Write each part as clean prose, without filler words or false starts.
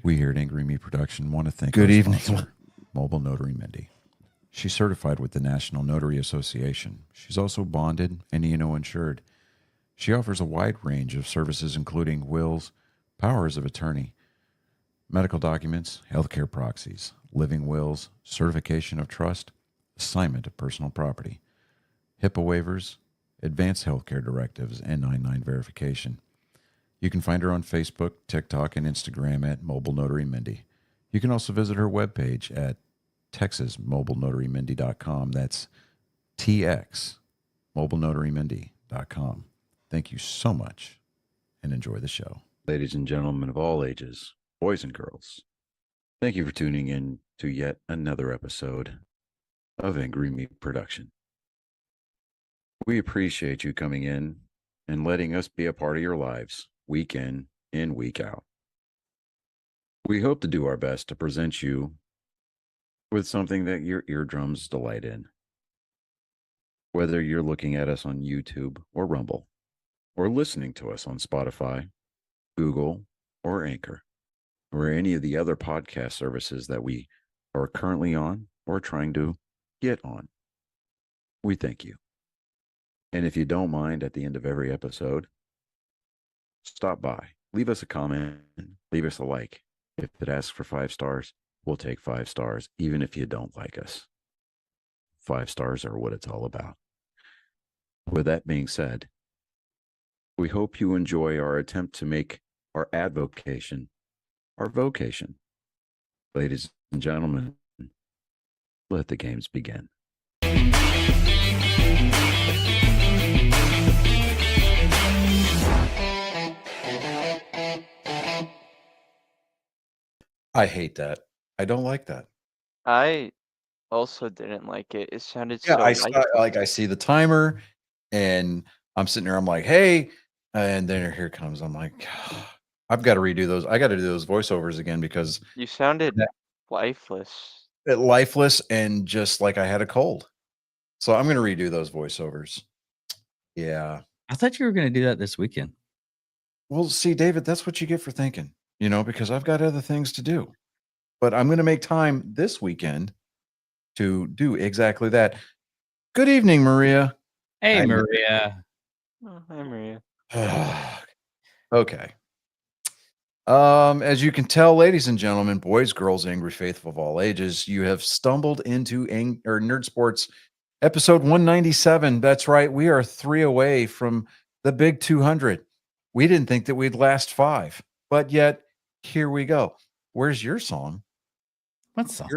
We here at Angry Me Production want to thank Good our evening. sponsor, Mobile Notary Mindy. She's certified with the National Notary Association. She's also bonded and E&O insured. She offers a wide range of services including wills, powers of attorney, medical documents, healthcare proxies, living wills, certification of trust, assignment of personal property, HIPAA waivers, advanced healthcare directives, and 99 verification. You can find her on Facebook, TikTok, and Instagram at Mobile Notary Mindy. You can also visit her webpage at TexasMobileNotaryMindy.com. That's TX MobileNotaryMindy.com. Thank you so much and enjoy the show. Ladies and gentlemen of all ages, boys and girls, thank you for tuning in to yet another episode of Angry Meat Production. We appreciate you coming in and letting us be a part of your lives week in and week out. We hope to do our best to present you with something that your eardrums delight in. Whether you're looking at us on YouTube or Rumble, or listening to us on Spotify, Google, or Anchor, or any of the other podcast services that we are currently on or trying to get on, we thank you. And if you don't mind, at the end of every episode, stop by, leave us a comment, leave us a like. If it asks for 5 stars, we'll take 5 stars, even if you don't like us. 5 stars are what it's all about. With that being said, we hope you enjoy our attempt to make our advocation our vocation. Ladies and gentlemen, let the games begin. I hate that. I don't like that. I also didn't like it. It sounded Yeah, so I see the timer and I'm sitting there, I'm like, hey, and then here comes, I'm like, I've got to redo those. I got to do those voiceovers again because You sounded that- lifeless. lifeless and just like I had a cold. So I'm going to redo those voiceovers. Yeah. I thought you were going to do that this weekend. Well, see, David, that's what you get for thinking, because I've got other things to do. But I'm going to make time this weekend to do exactly that. Good evening, Maria. Hey, Hi, Maria. Oh, hi, Maria. Okay. As you can tell, ladies and gentlemen, boys, girls, angry faithful of all ages, you have stumbled into Nerd Sports episode 197. That's right. We are 3 away from the big 200. We didn't think that we'd last 5, but yet here we go. Where's your song? What song?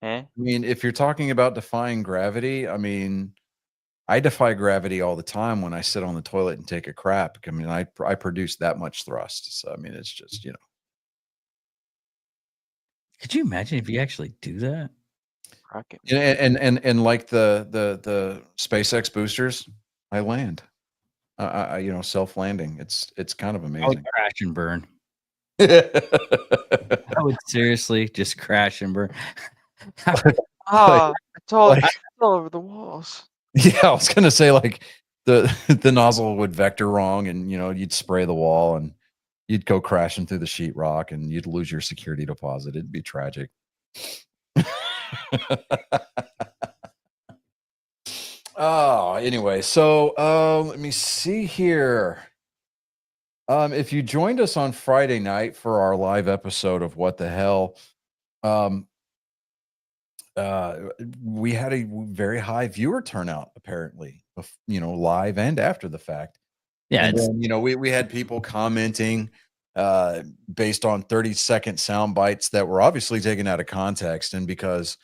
I mean, if you're talking about defying gravity, I mean, I defy gravity all the time when I sit on the toilet and take a crap. I mean, I produce that much thrust. So, I mean, it's just, Could you imagine if you actually do that? Rocket. And like the SpaceX boosters, I land. Self-landing. It's kind of I would amazing. crash and burn. I would seriously just crash and burn. It's all over the walls. Yeah, I was gonna say like the nozzle would vector wrong, and you'd spray the wall, and you'd go crashing through the sheetrock, and you'd lose your security deposit. It'd be tragic. Oh, anyway, so let me see here. If you joined us on Friday night for our live episode of What the Hell, we had a very high viewer turnout, apparently, live and after the fact. Yeah, and then, we had people commenting based on 30-second sound bites that were obviously taken out of context, and because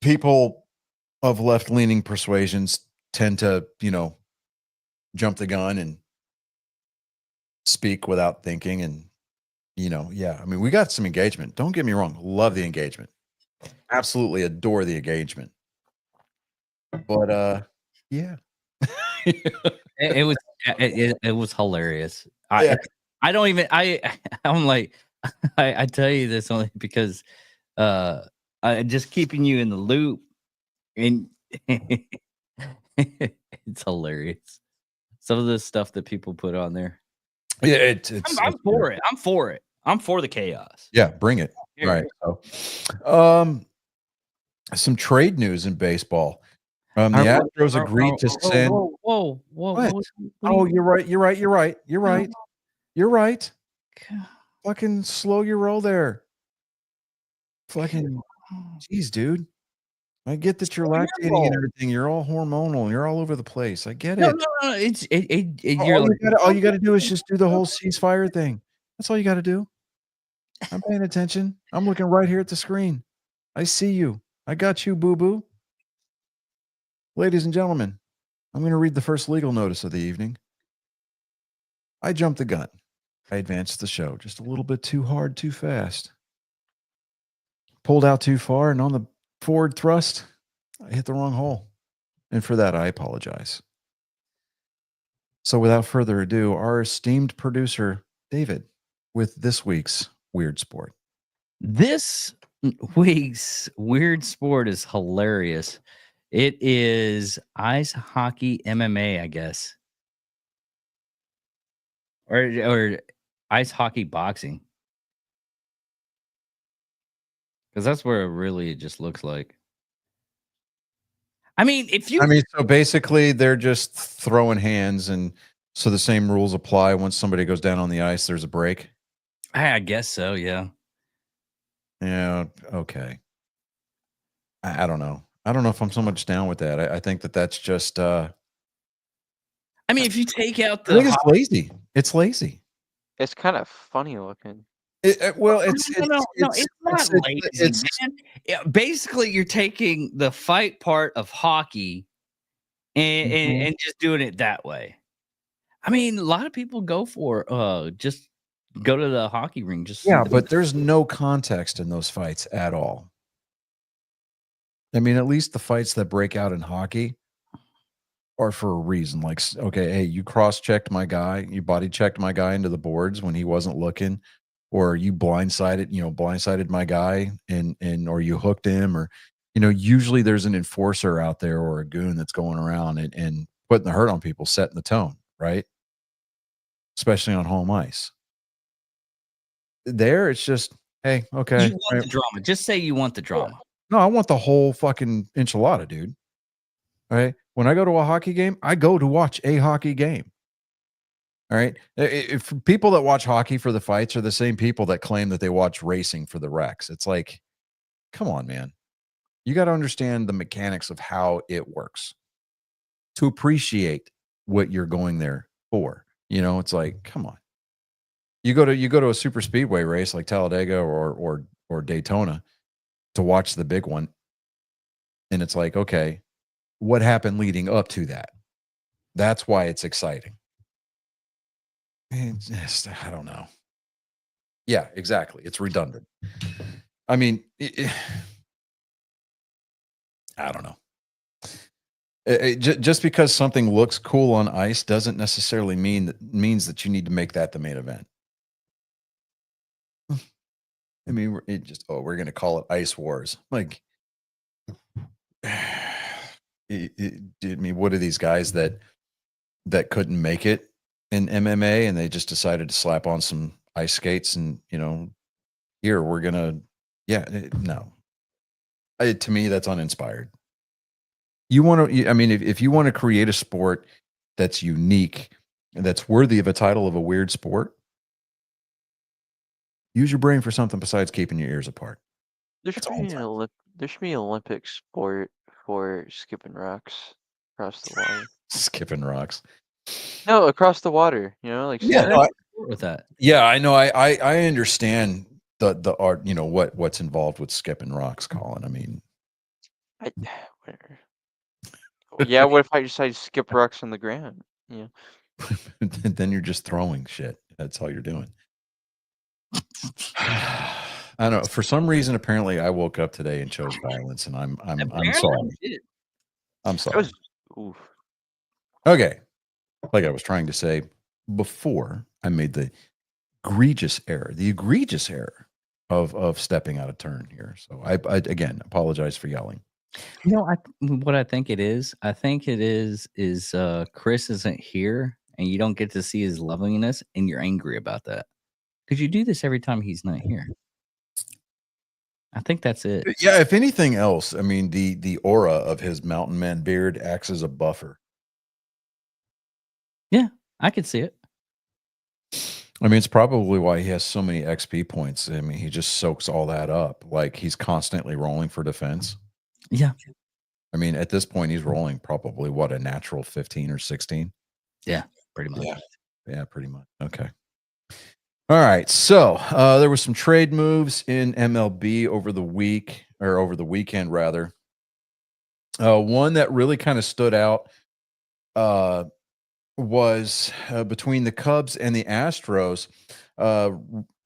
people of left-leaning persuasions tend to, jump the gun and speak without thinking, and I mean, we got some engagement. Don't get me wrong, love the engagement. Absolutely adore the engagement. But yeah. it was hilarious. Yeah. I don't even I'm like I tell you this only because I just keeping you in the loop, and it's hilarious. Some of the stuff that people put on there. Yeah, it's I'm for it. I'm for it. I'm for the chaos. yeah, bring it. Here. Right. So, some trade news in baseball. The Astros agreed to send. Whoa! What? What Oh, are you- you're right. You're right. You're right. You're right. You're right. God. Fucking slow your roll there. Fucking, geez, dude. I get that you're Slow your lactating roll. and everything. You're all hormonal and you're all over the place. I get No, it. no, no. You're All like, you gotta do is just do the whole ceasefire thing. That's all you gotta do. I'm paying attention. I'm looking right here at the screen. I see you. I got you, boo-boo. Ladies and gentlemen, I'm going to read the first legal notice of the evening. I jumped the gun. I advanced the show just a little bit too hard, too fast. Pulled out too far, and on the forward thrust, I hit the wrong hole. And for that, I apologize. So without further ado, our esteemed producer, David, with this week's Weird Sport. this week's weird sport is hilarious. It is ice hockey MMA, I guess, or ice hockey boxing, because that's where it really just looks like. I mean, if you, So basically, they're just throwing hands, and so the same rules apply. Once somebody goes down on the ice, there's a break. I guess so, yeah. Yeah, okay. I don't know. I don't know if I'm so much down with that. I think that that's just. I mean, if you take out I think the it's lazy. It's lazy. It's kind of funny looking. Well, it's no, it's not lazy, man. Yeah, basically, you're taking the fight part of hockey and just doing it that way. I mean, a lot of people go for just go to the hockey ring. Just see yeah, the- but there's no context in those fights at all. I mean, at least the fights that break out in hockey are for a reason. Like, okay, hey, you cross-checked my guy, you body checked my guy into the boards when he wasn't looking, or you blindsided my guy and or you hooked him, or usually there's an enforcer out there or a goon that's going around and putting the hurt on people, setting the tone, right? Especially on home ice. There, it's just, hey, okay. you want the drama. Just say you want the drama. No, I want the whole fucking enchilada, dude. All right. When I go to a hockey game, I go to watch a hockey game. All right. If people that watch hockey for the fights are the same people that claim that they watch racing for the wrecks, it's like, come on, man. You got to understand the mechanics of how it works to appreciate what you're going there for. It's like, come on. You go to a super speedway race like Talladega or Daytona to watch the big one, and it's like, okay, what happened leading up to that? That's why it's exciting. And just, I don't know. Yeah, exactly. It's redundant. I mean, I don't know. Just because something looks cool on ice doesn't necessarily means that you need to make that the main event. I mean, we're going to call it Ice Wars. Like, I mean, what are these guys that couldn't make it in MMA and they just decided to slap on some ice skates and, here we're going to, no. To me, that's uninspired. You want to, I mean, if you want to create a sport that's unique and that's worthy of a title of a weird sport, use your brain for something besides keeping your ears apart. There should be an Olympic sport for skipping rocks across the water. Skipping rocks. No, across the water. Like Yeah, no, with that. Yeah, I know. I understand the art. What's involved with skipping rocks, Colin. I mean, whatever. Yeah, what if I decide to skip rocks on the ground? Yeah. then you're just throwing shit. That's all you're doing. I don't know. For some reason, apparently, I woke up today and chose violence, and I'm sorry. I'm sorry. Oof. Okay, like I was trying to say before, I made the egregious error of stepping out of turn here. So I again apologize for yelling. What I think it is. I think it is Chris isn't here, and you don't get to see his loveliness, and you're angry about that. Because you do this every time he's not here. I think that's it. Yeah, if anything else, I mean, the aura of his mountain man beard acts as a buffer. Yeah, I could see it. I mean, it's probably why he has so many XP points. I mean, he just soaks all that up. Like he's constantly rolling for defense. Yeah. I mean, at this point, he's rolling probably what, a natural 15 or 16. Yeah, pretty much. Yeah, pretty much. Okay. All right. So there were some trade moves in MLB over the week, or over the weekend, rather. One that really kind of stood out was between the Cubs and the Astros.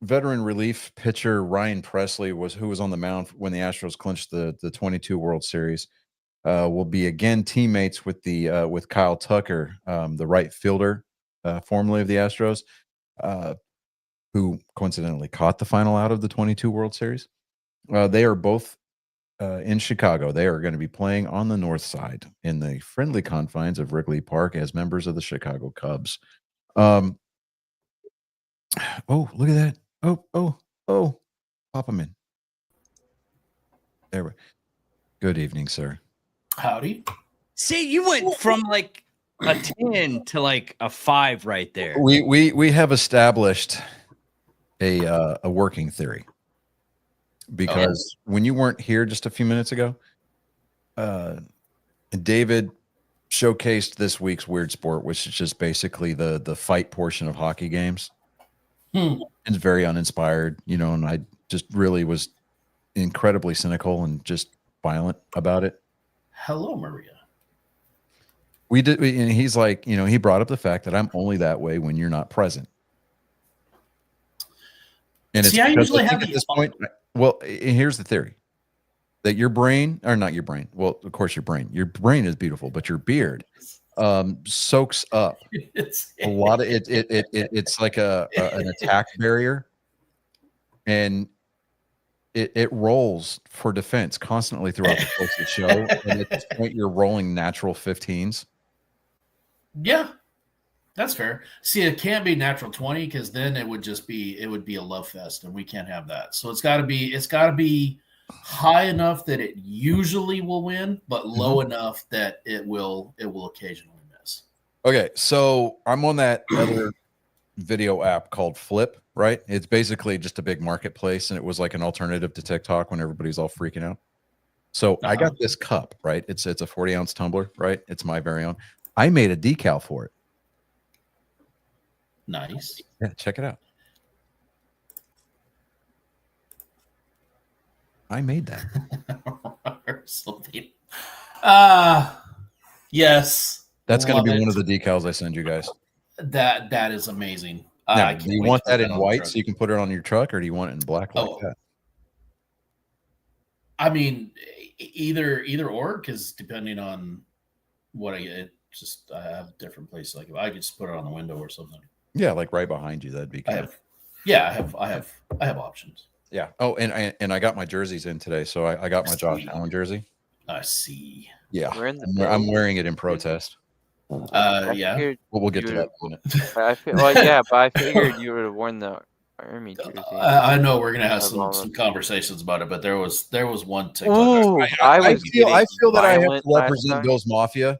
Veteran relief pitcher Ryan Presley who was on the mound when the Astros clinched the 22 World Series. Will be again teammates with with Kyle Tucker, the right fielder, formerly of the Astros, who coincidentally caught the final out of the 22 World Series. They are both in Chicago. They are going to be playing on the north side in the friendly confines of Wrigley Park as members of the Chicago Cubs. Oh, look at that. Oh, pop them in. There we go. Good evening, sir. Howdy. See, you went from like a 10 to like a 5 right there. We have established a working theory, because when you weren't here just a few minutes ago, David showcased this week's weird sport, which is just basically the fight portion of hockey games. It's very uninspired, and I just really was incredibly cynical and just violent about it. Hello, Maria. We did, and he's like, he brought up the fact that I'm only that way when you're not present. And See, I usually have at this point. Well, here's the theory: that your brain, or not your brain. Well, of course, your brain is beautiful, but your beard soaks up a lot of it. It's like an attack barrier, and it rolls for defense constantly throughout the course of the show. And at this point, you're rolling natural 15s. Yeah, that's fair. See, it can't be natural 20, because then it would be a love fest, and we can't have that. So it's got to be high enough that it usually will win, but low enough that it will occasionally miss. Okay, so I'm on that other video app called Flip, right? It's basically just a big marketplace, and it was like an alternative to TikTok when everybody's all freaking out. So I got this cup, right? It's a 40-ounce tumbler, right? It's my very own. I made a decal for it. Nice. Yeah, check it out. I made that. Or something. Yes. That's going to be one of the decals I send you guys. That is amazing. Now, do you want that in white so you can put it on your truck, or do you want it in black like that? I mean, either or, because depending on what I get, I have different places. Like if I could just put it on the window or something. Yeah, like right behind you. That'd be good. I have options. Yeah. Oh, and I got my jerseys in today, so I got my Josh Allen jersey. I see. Yeah, I'm wearing it in protest. Yeah. Well, we'll get to that in a minute. But I figured you would have worn the Army jersey. I know we're gonna have some conversations about it, but there was one TikTok. Ooh, I feel that I have to represent Bill's Mafia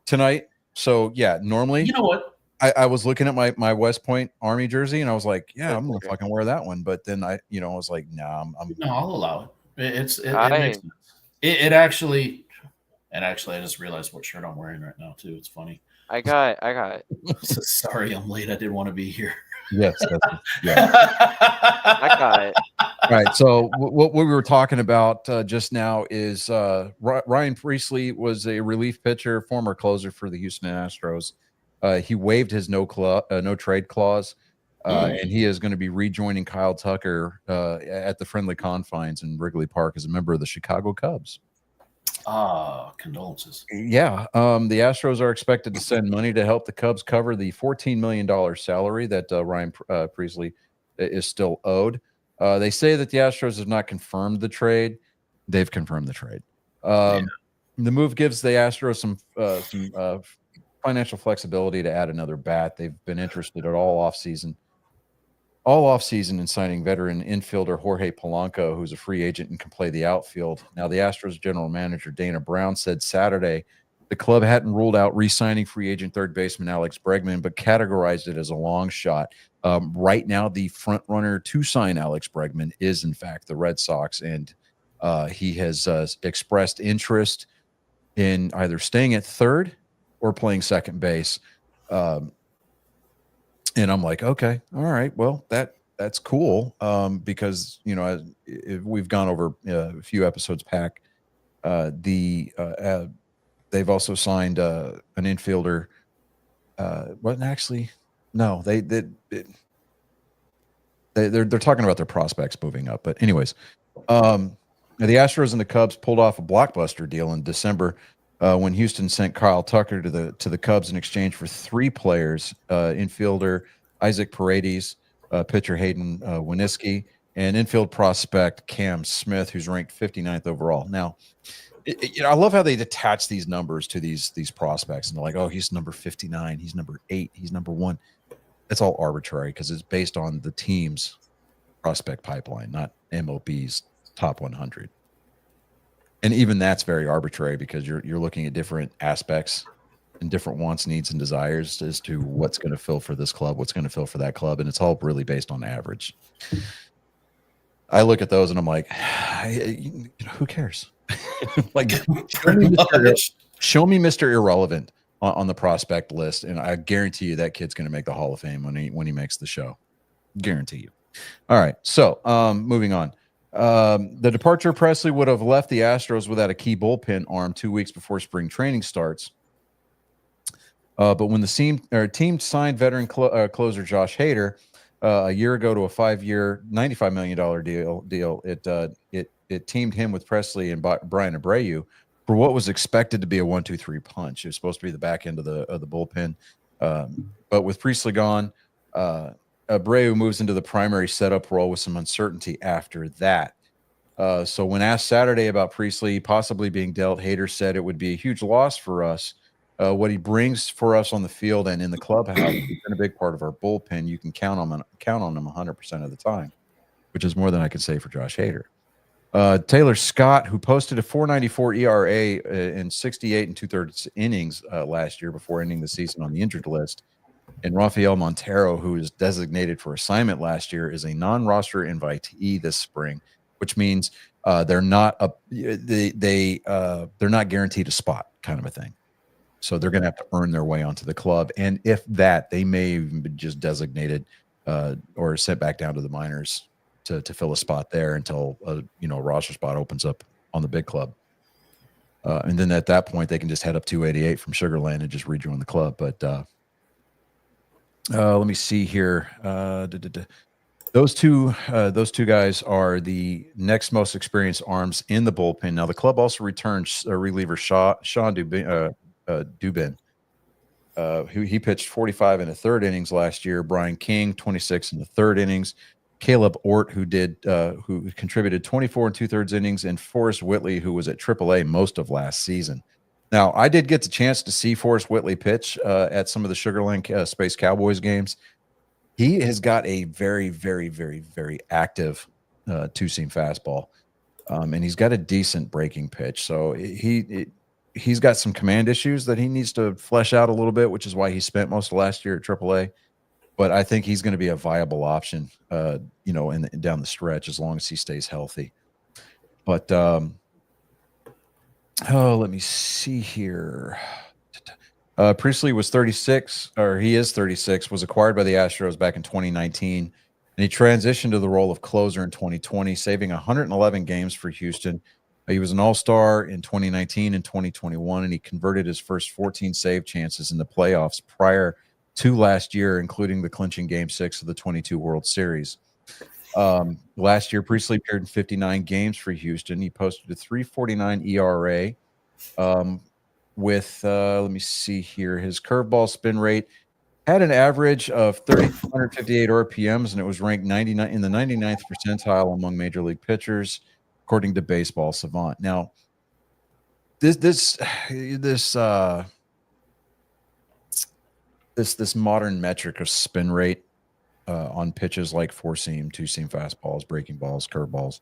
tonight. So yeah, normally, you know what? I was looking at my West Point Army jersey, and I was like, yeah, I'm gonna fucking wear that one. But then I was like, nah, no, I'll allow it. It makes sense. It actually, and actually, I just realized what shirt I'm wearing right now too. It's funny. I got it. Sorry, I'm late. I didn't want to be here. Yes, yeah. I got it. All right. So what we were talking about just now is Ryan Presley was a relief pitcher, former closer for the Houston Astros. He waived his no trade clause, and he is going to be rejoining Kyle Tucker at the friendly confines in Wrigley Park as a member of the Chicago Cubs. Condolences. Yeah. The Astros are expected to send money to help the Cubs cover the $14 million salary that Ryan Presley is still owed. They say that the Astros have not confirmed the trade. They've confirmed the trade. The move gives the Astros some financial flexibility to add another bat. They've been interested at all offseason in signing veteran infielder Jorge Polanco, who's a free agent and can play the outfield. Now, the Astros general manager Dana Brown said Saturday the club hadn't ruled out re-signing free agent third baseman Alex Bregman, but categorized it as a long shot. Right now, the front runner to sign Alex Bregman is, in fact, the Red Sox, and he has expressed interest in either staying at third or playing second base. And I'm like, okay, all right, well, that's cool, because we've gone over a few episodes back. They've also signed an infielder. Well, actually, no, they're talking about their prospects moving up. But anyways, the Astros and the Cubs pulled off a blockbuster deal in December when Houston sent Kyle Tucker to the Cubs in exchange for 3 players: infielder Isaac Paredes, pitcher Hayden Winiski, and infield prospect Cam Smith, who's ranked 59th overall. Now, I love how they attach these numbers to these prospects, and they're like, "Oh, he's number 59, he's number 8, he's number 1." That's all arbitrary because it's based on the team's prospect pipeline, not MLB's top 100. And even that's very arbitrary because you're looking at different aspects and different wants, needs, and desires as to what's going to fill for this club, what's going to fill for that club, and it's all really based on average. I look at those and I'm like, who cares? Like, show me Mr. Irrelevant on the prospect list, and I guarantee you that kid's going to make the Hall of Fame when he makes the show. Guarantee you. All right, so moving on. The departure of Pressly would have left the Astros without a key bullpen arm 2 weeks before spring training starts. But when the team signed veteran closer Josh Hader a year ago to a 5-year, $95 million deal, it teamed him with Pressly and Brian Abreu for what was expected to be a 1-2-3 punch. It was supposed to be the back end of the bullpen, but with Pressly gone, Abreu moves into the primary setup role with some uncertainty after that. So when asked Saturday about Pressly possibly being dealt, Hader said it would be a huge loss for us. What he brings for us on the field and in the clubhouse has been a big part of our bullpen. You can count on him 100% of the time, which is more than I could say for Josh Hader. Taylor Scott, who posted a 4.94 ERA in 68 2/3 innings last year before ending the season on the injured list, and Rafael Montero, who is designated for assignment last year, is a non-roster invitee this spring, which means they're not guaranteed a spot, kind of a thing. So they're going to have to earn their way onto the club, and if that, they may even be just designated or sent back down to the minors to fill a spot there until a roster spot opens up on the big club. And then at that point, they can just head up 288 from Sugar Land and just rejoin the club. But let me see here. Those two guys are the next most experienced arms in the bullpen. Now, the club also returned reliever Sean Dubin, who he pitched 45 in the 3rd innings last year. Brian King, 26 in the 3rd innings. Caleb Ort, who contributed 24 2/3 innings, and Forrest Whitley, who was at AAA most of last season. Now, I did get the chance to see Forrest Whitley pitch at some of the Sugar Land Space Cowboys games. He has got a very, very, very, very active two-seam fastball, and he's got a decent breaking pitch. So he's got some command issues that he needs to flesh out a little bit, which is why he spent most of last year at AAA. But I think he's going to be a viable option, down the stretch as long as he stays healthy. But let me see here. Pressly was 36, or he is 36, was acquired by the Astros back in 2019, and he transitioned to the role of closer in 2020, saving 111 games for Houston. He was an all-star in 2019 and 2021, and he converted his first 14 save chances in the playoffs prior to last year, including the clinching Game 6 of the 22 World Series. Last year, Pressly appeared in 59 games for Houston. He posted a 3.49 ERA with, let me see here, his curveball spin rate had an average of 3,258 RPMs, and it was ranked 99 in the 99th percentile among major league pitchers, according to Baseball Savant. Now, this this modern metric of spin rate on pitches like 4-seam, 2-seam fastballs, breaking balls, curveballs.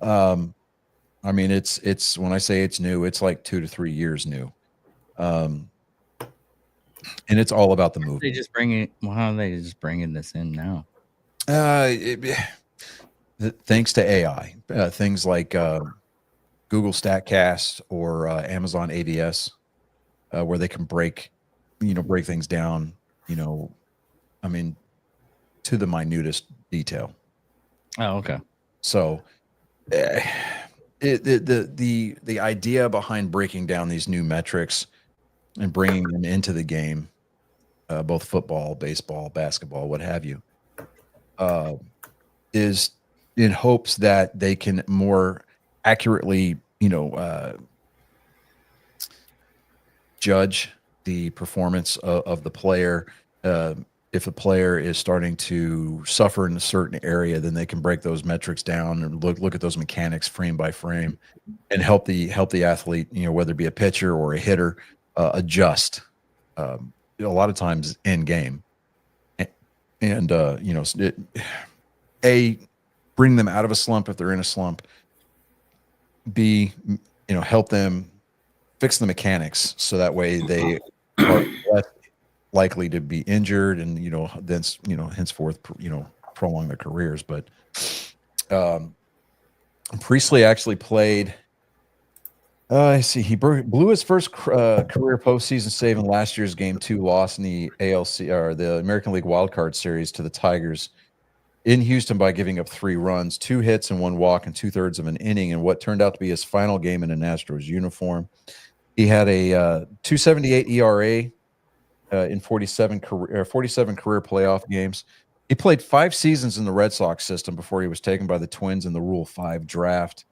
I mean, it's when I say it's new, it's like 2 to 3 years new. And it's all about the movement. They just bring it. Well, how are they just bringing this in now? Thanks to AI, things like Google Statcast or Amazon AVS, where they can break things down. I mean, to the minutest detail. Oh, okay. So, the idea behind breaking down these new metrics and bringing them into the game, both football, baseball, basketball, what have you, is in hopes that they can more accurately, judge the performance of the player. If a player is starting to suffer in a certain area, then they can break those metrics down and look at those mechanics frame by frame, and help the athlete, whether it be a pitcher or a hitter, adjust. A lot of times in game, and bring them out of a slump if they're in a slump. B, help them fix the mechanics so that way they are less likely to be injured and then henceforth prolong their careers. But Priestley actually played. I see he blew his first career postseason save in last year's Game 2 loss in the ALC or the American League Wildcard Series to the Tigers in Houston by giving up 3 runs, 2 hits, and 1 walk in 2/3 of an inning in what turned out to be his final game in an Astros uniform. He had a 2.78 ERA in 47 career playoff games. He played 5 seasons in the Red Sox system before he was taken by the Twins in the Rule 5 draft.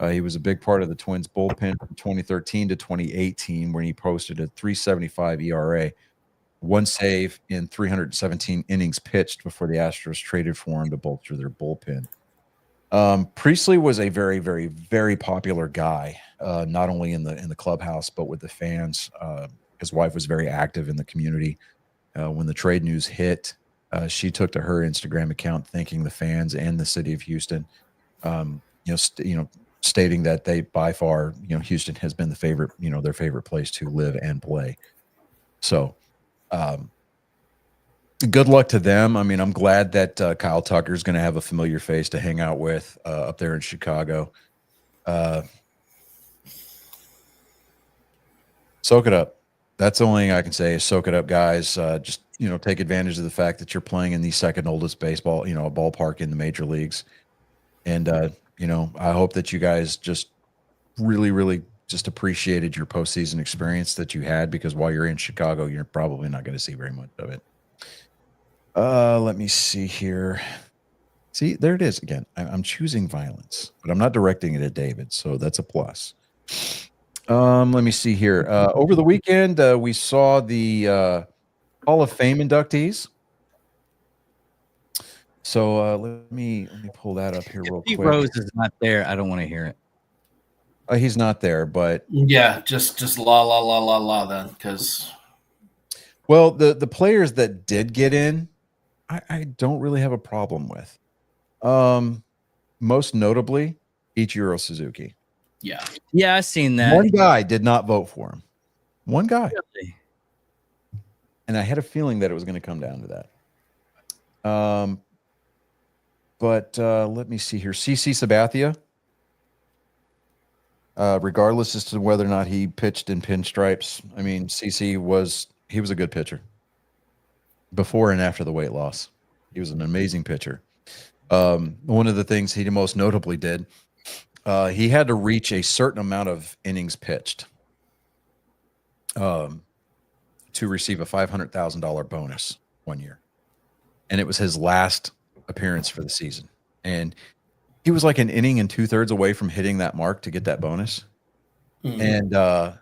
He was a big part of the Twins bullpen from 2013 to 2018, when he posted a 3.75 ERA, 1 save in 317 innings pitched before the Astros traded for him to bolster their bullpen. Priestley was a very, very, very popular guy, not only in the clubhouse but with the fans. His wife was very active in the community. When the trade news hit, she took to her Instagram account thanking the fans and the city of Houston. Stating that they, by far, Houston has been the favorite, their favorite place to live and play. So, good luck to them. I mean, I'm glad that Kyle Tucker is going to have a familiar face to hang out with up there in Chicago. Soak it up. That's the only thing I can say is soak it up, guys. Just, take advantage of the fact that you're playing in the second oldest baseball, a ballpark in the major leagues. And, I hope that you guys just really, really just appreciated your postseason experience that you had, because while you're in Chicago, you're probably not going to see very much of it. Let me see here. See, there it is again. I'm choosing violence, but I'm not directing it at David, so that's a plus. Let me see here. Over the weekend, we saw the Hall of Fame inductees. So let me pull that up here real quick. Rose is not there. I don't want to hear it. He's not there, but yeah, just la then, because the players that did get in, I don't really have a problem with. Most notably, Ichiro Suzuki. Yeah, I've seen that. One guy did not vote for him. One guy, Really? and I had a feeling that it was going to come down to that. But let me see here. CC Sabathia, regardless as to whether or not he pitched in pinstripes, I mean, CC was a good pitcher before and after the weight loss. He was an amazing pitcher. One of the things he most notably did, he had to reach a certain amount of innings pitched to receive a $500,000 bonus one year. And it was his last appearance for the season, and he was like an inning and 2/3 away from hitting that mark to get that bonus. And one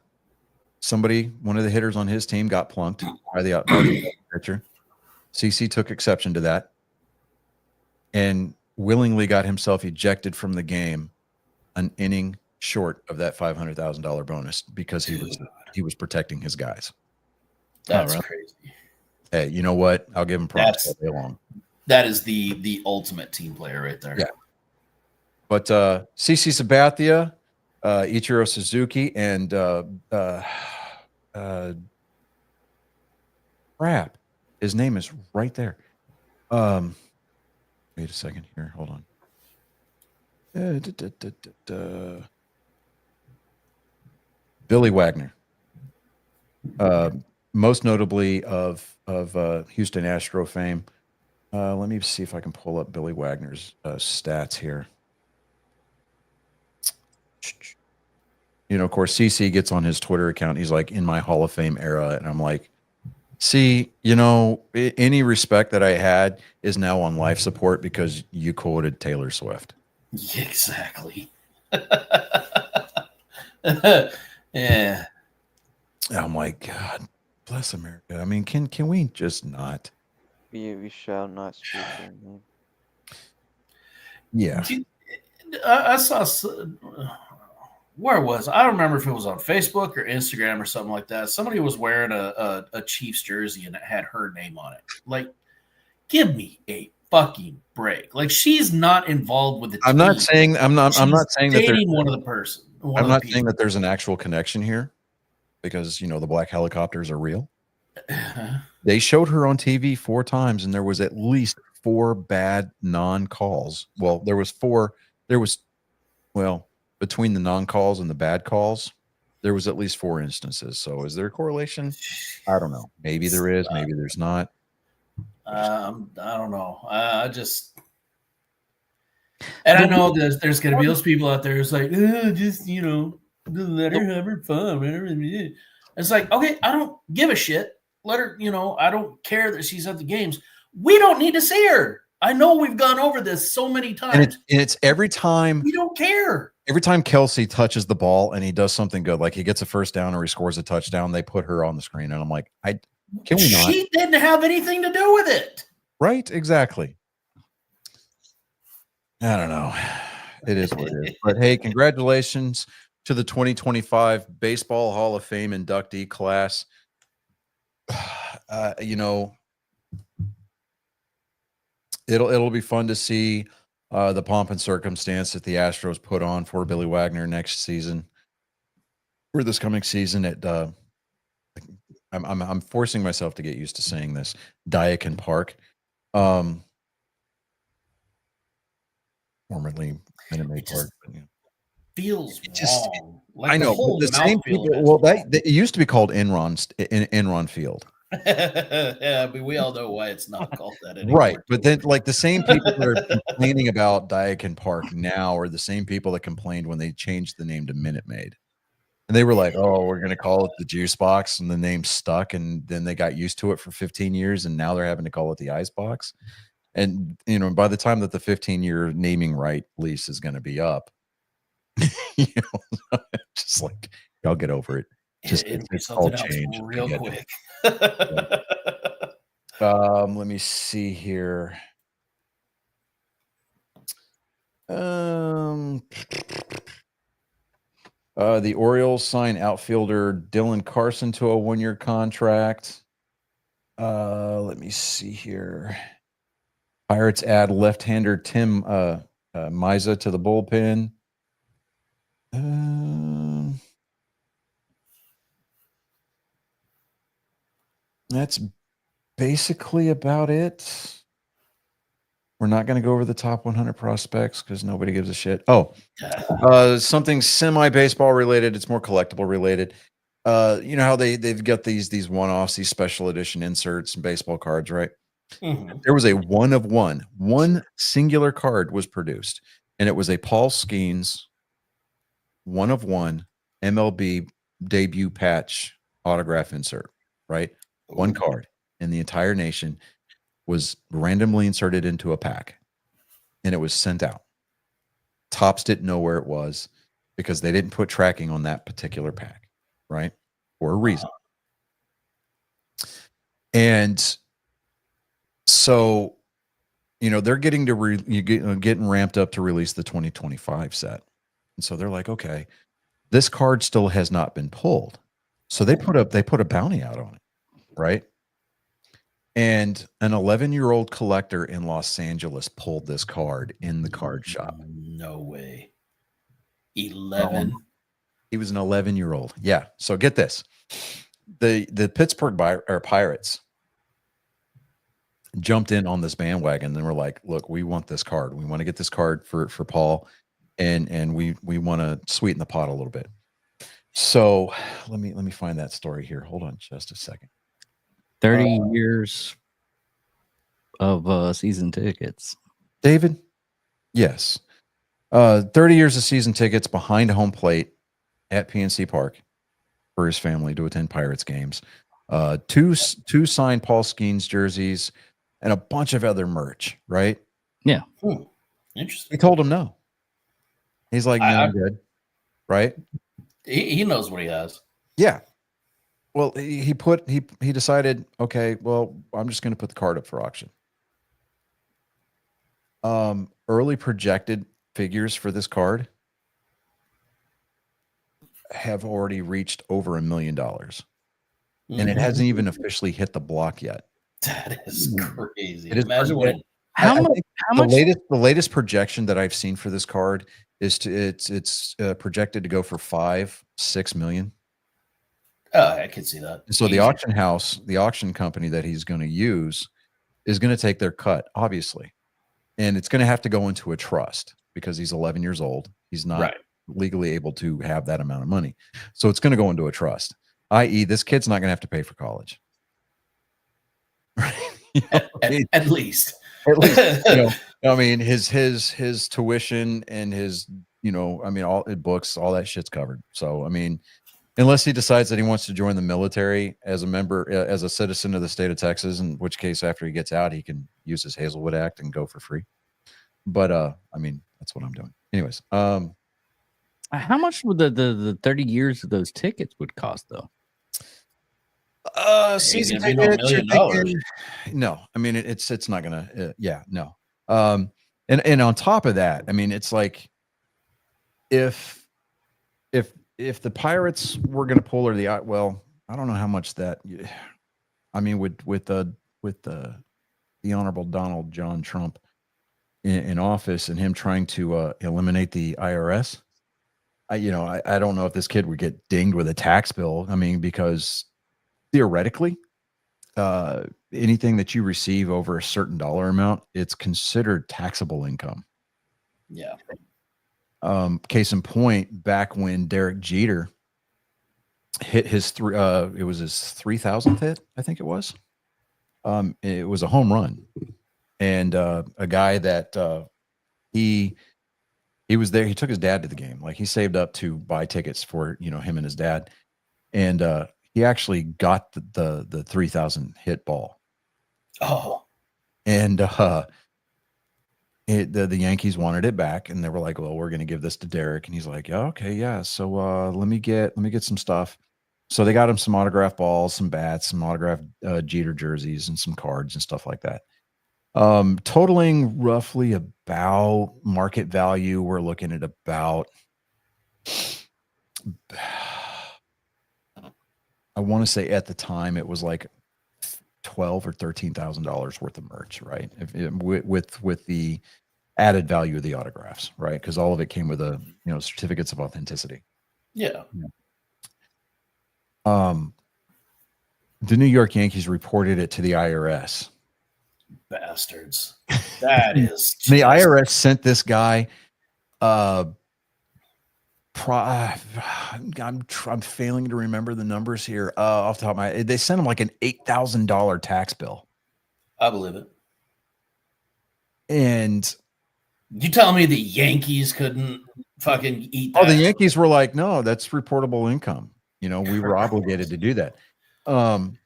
of the hitters on his team got plunked by the pitcher. CC took exception to that and willingly got himself ejected from the game an inning short of that $500,000 bonus because he was protecting his guys. That's crazy. Hey, you know what? I'll give him props all day long. That is the ultimate team player right there. Yeah. But CC Sabathia, Ichiro Suzuki, and crap, his name is right there. Wait a second here. Hold on. Billy Wagner, most notably of Houston Astro fame. Let me see if I can pull up Billy Wagner's stats here. You know, of course, CC gets on his Twitter account. He's like, in my Hall of Fame era. And I'm like, see, you know, any respect that I had is now on life support because you quoted Taylor Swift. Exactly. Yeah. I'm like, God bless America. I mean, can we just not? We shall not speak their name. Yeah. I saw, where was I don't remember if it was on Facebook or Instagram or something like that. Somebody was wearing a Chiefs jersey and it had her name on it. Like, give me a fucking break. Like, she's not involved with the team. I'm not saying that there's one of the person. I'm not saying that there's an actual connection here because, you know, the black helicopters are real. They showed her on TV 4 times and there was at least 4 bad non-calls. Well, between the non-calls and the bad calls, there was at least 4 instances. So is there a correlation? I don't know. Maybe there is, maybe there's not. I don't know. I know there's going to be those people out there who's like, just, you know, let her have her fun. It's like, okay, I don't give a shit. Let her, you know, I don't care that she's at the games. We don't need to see her. I know we've gone over this so many times. And it's every time. We don't care. Every time Kelsey touches the ball and he does something good, like he gets a first down or he scores a touchdown, they put her on the screen. And I'm like, can we not? She didn't have anything to do with it. Right? Exactly. I don't know. It is what it is. But hey, congratulations to the 2025 Baseball Hall of Fame inductee class. You know, it'll be fun to see the pomp and circumstance that the Astros put on for Billy Wagner next season, or this coming season at I'm forcing myself to get used to saying this, Daikin Park, formerly Minute Maid Park. Feels wrong. Like I know, but the same people. Well, it used to be called Enron Field. Yeah, but we all know why it's not called that anymore. Right, but then like the same people that are complaining about Daikin Park now are the same people that complained when they changed the name to Minute Maid. And they were like, oh, we're going to call it the Juice Box, and the name stuck, and then they got used to it for 15 years, and now they're having to call it the Ice Box. And, you know, by the time that the 15-year naming right lease is going to be up, you know, just like, y'all get over it. Just it's all change real quick. Let me see here. The Orioles sign outfielder Dylan Carson to a 1-year contract. Let me see here. Pirates add left-hander Tim Miza to the bullpen. That's basically about it. We're not going to go over the top 100 prospects because nobody gives a shit. Oh, something semi-baseball related. It's more collectible related. You know how they've got these one-offs, these special edition inserts and baseball cards, right? Mm-hmm. There was a one singular card was produced, and it was a Paul Skeens 1-of-1 MLB debut patch autograph insert, right? Ooh. One card in the entire nation was randomly inserted into a pack, and it was sent out. Topps didn't know where it was because they didn't put tracking on that particular pack, right? For a reason. And so, you know, they're getting getting ramped up to release the 2025 set. And so they're like, okay, this card still has not been pulled. So they put a bounty out on it, right? And an 11-year-old collector in Los Angeles pulled this card in the card shop. No way. 11. He was an 11-year-old. Yeah. So get this. The Pittsburgh Pirates jumped in on this bandwagon and were like, look, we want this card. We want to get this card for Paul, and we want to sweeten the pot a little bit. So let me find that story here. Hold on just a second. 30 years of season tickets. David? Yes. 30 years of season tickets behind home plate at PNC Park for his family to attend Pirates games. Two signed Paul Skeens jerseys and a bunch of other merch, right? Yeah. Interesting. He told him no. He's like, no, I'm good. Right? He knows what he has. Yeah. Well, he decided, okay, well, I'm just going to put the card up for auction. Early projected figures for this card have already reached over $1 million. And it hasn't even officially hit the block yet. That is crazy. It is Imagine what How much? The latest projection that I've seen for this card is it's projected to go for 5-6 million. Oh, I can see that. So the auction house, the auction company that he's going to use is going to take their cut, obviously. And it's going to have to go into a trust because he's 11 years old. He's not legally able to have that amount of money. So it's going to go into a trust, i.e. this kid's not going to have to pay for college. Right? At least. I mean, his tuition and his, all books, all that shit's covered. So, I mean, unless he decides that he wants to join the military as a member, as a citizen of the state of Texas, in which case, after he gets out, he can use his Hazelwood Act and go for free. But, I mean, that's what I'm doing. Anyways. How much would the 30 years of those tickets would cost, though? Season tickets, no, I mean, it's not gonna, no. And on top of that, I mean, it's like, if the Pirates were going to pull or well, I don't know how much that, I mean, with the Honorable Donald John Trump in office and him trying to eliminate the IRS, I don't know if this kid would get dinged with a tax bill. I mean, because theoretically, anything that you receive over a certain dollar amount, it's considered taxable income. Yeah. Case in point, back when Derek Jeter hit his it was his 3,000th hit, I think it was. It was a home run, and a guy that he was there. He took his dad to the game. Like, he saved up to buy tickets for him and his dad, and he actually got the 3,000 hit ball. Oh, and the Yankees wanted it back, and they were like, "Well, we're going to give this to Derek." And he's like, "Yeah, okay, yeah. So let me get some stuff." So they got him some autographed balls, some bats, some autographed Jeter jerseys, and some cards and stuff like that. Totaling roughly about market value, we're looking at about, I want to say at the time it was like $12,000 or $13,000 worth of merch, right? With the added value of the autographs, right? Because all of it came with certificates of authenticity. Yeah. The New York Yankees reported it to the IRS. Bastards. That is the IRS sent this guy I'm failing to remember the numbers here off the top of my head. They sent him like an $8,000 tax bill. I believe it. And you tell me the Yankees couldn't fucking eat that? Oh, the Yankees were like, no, that's reportable income. We were obligated to do that. And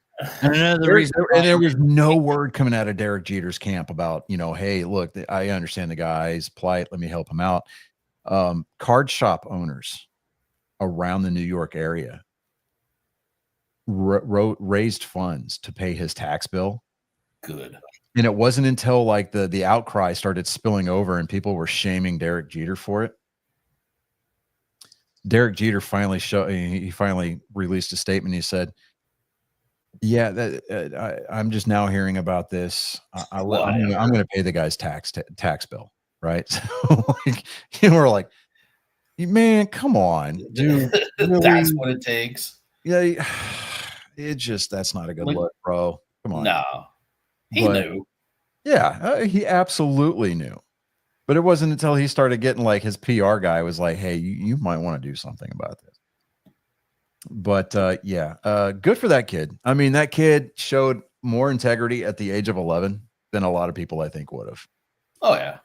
there was no word coming out of Derek Jeter's camp about, hey, look, I understand the guy's plight. Let me help him out. Card shop owners around the New York area raised funds to pay his tax bill. Good. And it wasn't until like the outcry started spilling over and people were shaming Derek Jeter for it. Derek Jeter finally released a statement. He said, Yeah, I'm just now hearing about this. I'm going to pay the guy's tax bill, right? So like, we're like, man, come on, dude. Really? That's what it takes. Yeah, that's not a good look, bro. Come on. No, he knew. Yeah, he absolutely knew. But it wasn't until he started getting like his PR guy was like, hey, you might want to do something about this. But good for that kid. I mean, that kid showed more integrity at the age of 11 than a lot of people I think would have. Oh yeah.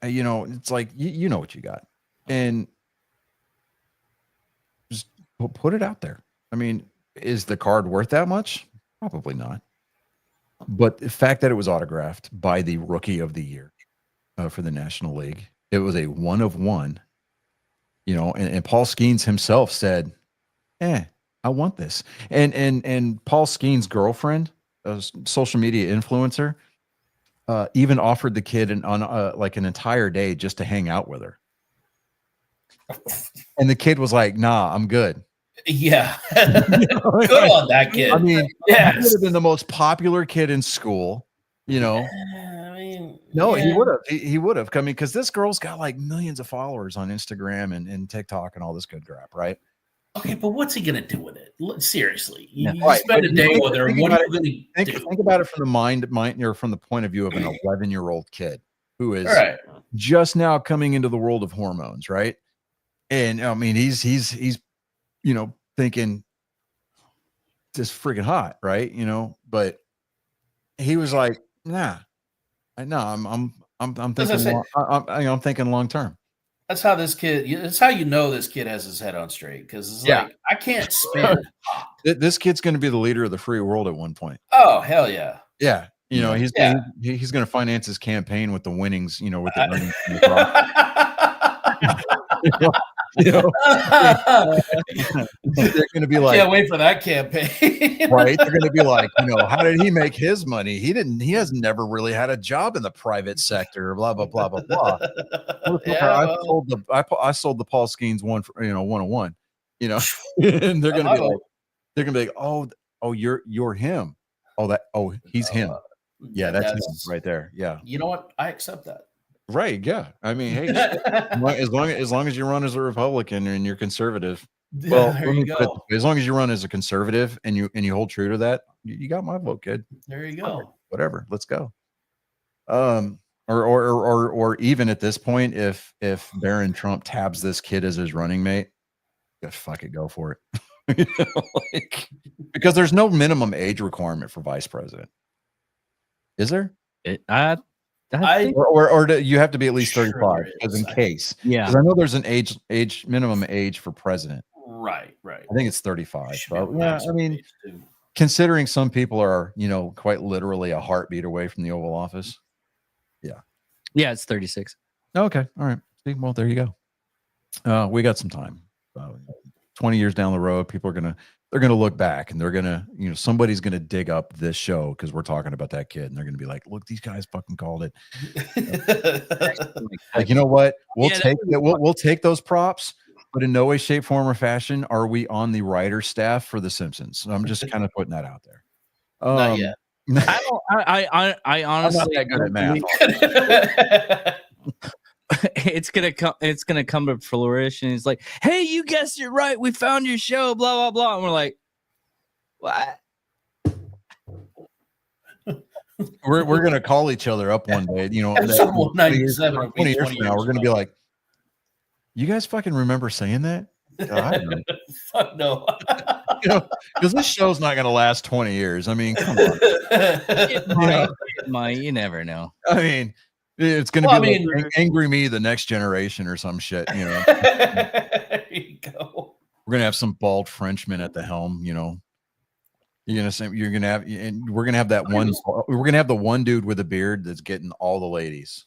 It's like you know what you got, and just put it out there. I mean, is the card worth that much? Probably not. But the fact that it was autographed by the Rookie of the Year for the National League, it was a 1 of 1. And Paul Skeens himself said, I want this. And Paul Skeens' girlfriend, a social media influencer, even offered the kid an entire day just to hang out with her. And the kid was like, nah, I'm good. Yeah. Good on that kid. I mean, yes. He would have been the most popular kid in school, No, he would have. He would have. I mean, because this girl's got like millions of followers on Instagram and TikTok and all this good crap, right? Okay, but what's he gonna do with it? Seriously, you right. spend a day with her. What are you gonna do? Think about it from the mind, or from the point of view of an 11-year-old kid who is just now coming into the world of hormones, right? And I mean, he's thinking just freaking hot, right? But he was like, nah. I'm thinking. I'm thinking long term. That's how this kid. That's how this kid has his head on straight. Because it's like I can't spend. This kid's going to be the leader of the free world at one point. Oh hell yeah! Yeah, he's going to finance his campaign with the winnings. With the earnings. From the they're going to be like, can't wait for that campaign, right? They're going to be like, how did he make his money? He has never really had a job in the private sector. Blah blah blah blah blah. I sold the Paul Skeens 101. And they're going to be like, oh, you're him. He's him. Yeah, that's him right there. Yeah. You know what? I accept that. Right. Yeah. I mean, hey, as long as you run as a Republican and you're conservative, well, there you go. As long as you run as a conservative and you hold true to that, you got my vote, kid. There you go. Whatever. Let's go. Or even at this point, if Barron Trump tabs this kid as his running mate, just fucking go for it. Because there's no minimum age requirement for vice president. Is there? Or do you have to be at least 35 as in case? Yeah, because I know there's an age minimum age for president. Right. I think it's 35. But yeah, I mean, considering some people are quite literally a heartbeat away from the Oval Office. Yeah, it's 36. Okay, all right. See, well, there you go. We got some time. 20 years down the road, people are they're gonna look back and they're gonna, somebody's gonna dig up this show because we're talking about that kid, and they're gonna be like, "Look, these guys fucking called it." Like, you know what? We'll take those props, but in no way, shape, form, or fashion are we on the writer staff for The Simpsons. So I'm just kind of putting that out there. Not yet. I honestly, I'm not that good at math. It's gonna come to fruition. It's like, hey, you guessed it right. We found your show. Blah blah blah. And we're like, what? We're gonna call each other up one day. 20 years from now, we're gonna be like, you guys fucking remember saying that? Fuck no. Because this show's not gonna last 20 years. I mean, come on. It might. You never know. I mean, it's gonna be like Angry Me, the next generation, or some shit. There you go. We're gonna have some bald Frenchman at the helm. We're gonna have that one. We're gonna have the one dude with a beard that's getting all the ladies.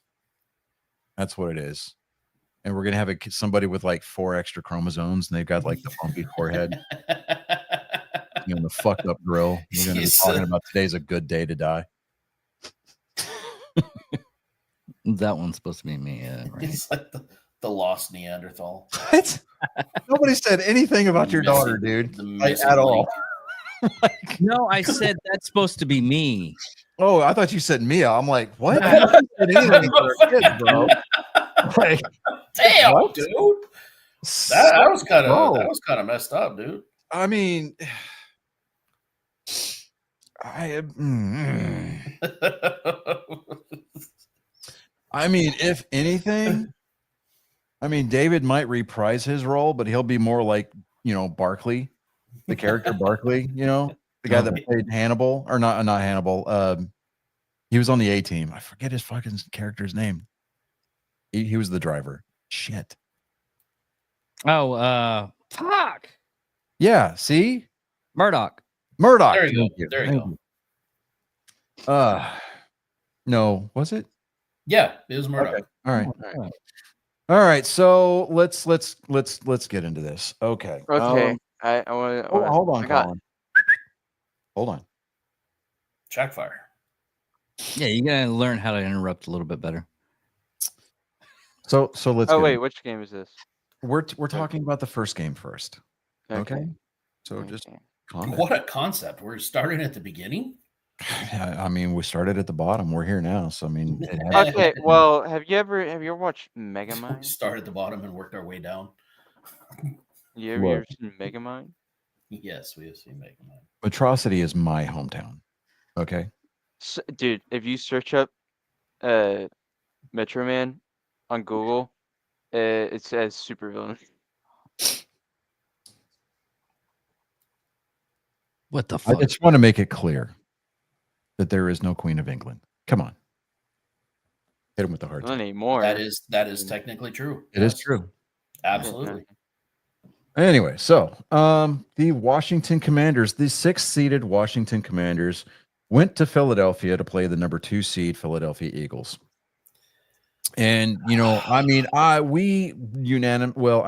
That's what it is. And we're gonna have somebody with like 4 extra chromosomes, and they've got like the bumpy forehead, the fucked up grill. We're gonna be talking about today's a good day to die. That one's supposed to be me. Right. It's like the The lost Neanderthal. What? Nobody said anything about your daughter, dude. The Like, missing at all. link. No, I said that's supposed to be me. Oh, I thought you said Mia. I'm like, what? I haven't said anything for a kid, bro. Like, Damn, what? dude. That was kind Bro. of messed up, dude. I mean, I mean, if anything, I mean, David might reprise his role, but he'll be more like, Barkley, the character Barkley, the guy that played Hannibal, or not Hannibal. He was on the A-Team. I forget his fucking character's name. He was the driver. Shit. Oh, fuck. Yeah. See, Murdoch. Murdoch. There you Thank go. There you go. No, was it? Yeah, it was Murdoch. Okay. All right. All right. So let's get into this. Okay. Okay. I want to. Hold on, I got- Colin. Hold on. Checkfire. Yeah, you gotta learn how to interrupt a little bit better. So let's. Oh get wait, in. which game is this? We're talking about the first game first. Okay. So just Okay. calm down. What a concept. We're starting at the beginning. I mean, we started at the bottom. We're here now. So I mean, it had- Okay. Well, have you ever watched We Megamind? started at the bottom and worked our way down. You ever seen Megamind? Yes, we have seen Mega Man. Atrocity is my hometown. Okay. So, dude, if you search up Metro Man on Google, it says supervillain. What the I fuck? just want to make it clear that there is no Queen of England. Come on. Hit him with the hard Not time. anymore. That is technically true. It is Yes, true. Absolutely. Anyway, so the Washington Commanders, the 6th-seeded Washington Commanders, went to Philadelphia to play the number 2 seed Philadelphia Eagles. And we unanimous. Well,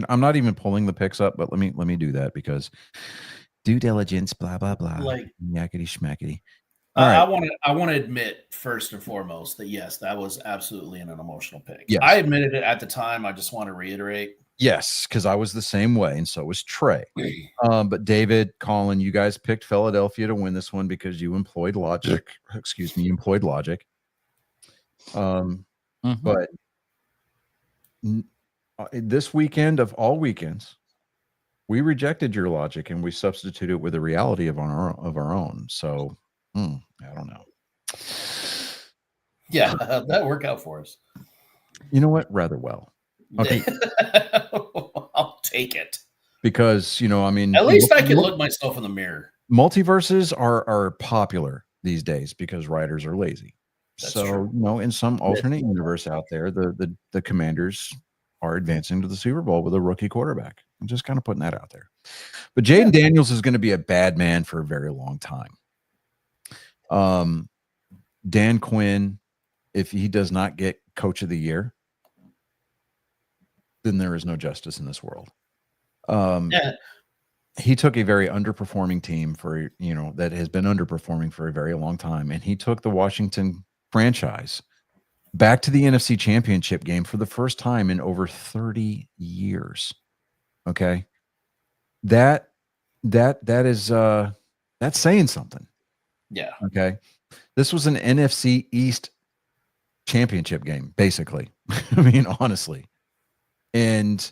I'm not even pulling the picks up, but let me do that because due diligence, blah blah blah, Like- yakety schmackety. All right. I want to admit first and foremost that yes, that was absolutely an emotional pick. Yes. I admitted it at the time. I just want to reiterate. Yes, because I was the same way, and so was Trey. But David, Colin, you guys picked Philadelphia to win this one because you employed logic. Excuse me, you employed logic. Mhm. But this weekend of all weekends, we rejected your logic and we substituted it with a reality of our own. So I don't know. Yeah, that worked out for us. You know what? Rather well. Okay. I'll take it. Because At least I can look myself in the mirror. multiverses are popular these days because writers are lazy. That's So true. in some alternate universe out there, the Commanders are advancing to the Super Bowl with a rookie quarterback. I'm just kind of putting that out there. But Jaden Daniels is going to be a bad man for a very long time. Dan Quinn, if he does not get Coach of the Year, then there is no justice in this world. Yeah. He took a very underperforming team that has been underperforming for a very long time, and he took the Washington franchise back to the NFC Championship game for the first time in over 30 years. Okay, that is that's saying something. Yeah. Okay, this was an NFC East championship game, basically. I mean, honestly, and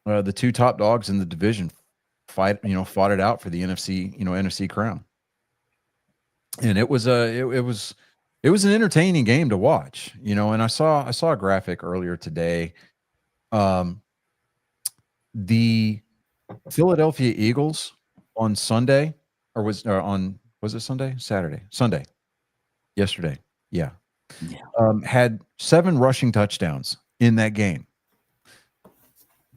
the two top dogs in the division fought it out for the NFC crown, and it was an entertaining game to watch, and I saw a graphic earlier today. The Philadelphia Eagles on Sunday, was it Sunday? Sunday. Yesterday. Yeah. Had 7 rushing touchdowns in that game.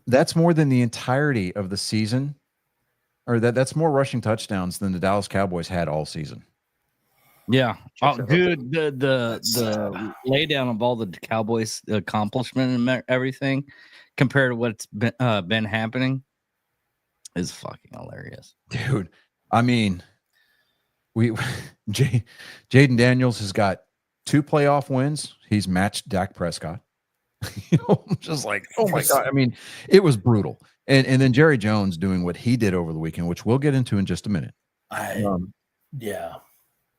That's more than the entirety of the season, or that's more rushing touchdowns than the Dallas Cowboys had all season. Yeah. Oh, Checks out. dude, the laydown of all the Cowboys' accomplishment and everything compared to what's been happening is fucking hilarious. Dude, I mean, Jaden Daniels has got 2 playoff wins. He's matched Dak Prescott. Just like, oh my God. I mean, it was brutal. And then Jerry Jones doing what he did over the weekend, which we'll get into in just a minute. Yeah.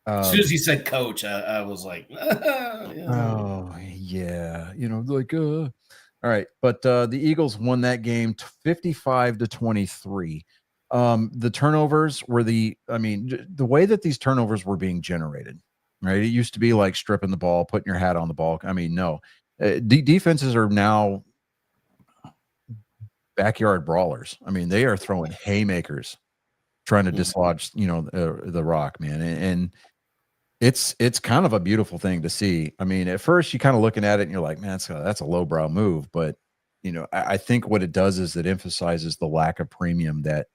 As soon as he said coach, I was like, oh yeah, all right. But the Eagles won that game 55-23. The turnovers were the way that these turnovers were being generated, right? It used to be like stripping the ball, putting your hat on the ball. I mean, no, defenses are now backyard brawlers. I mean, they are throwing haymakers, trying to dislodge, the rock, man. And it's kind of a beautiful thing to see. I mean, at first you kind of looking at it and you're like, man, that's a lowbrow move. But, I think what it does is it emphasizes the lack of premium that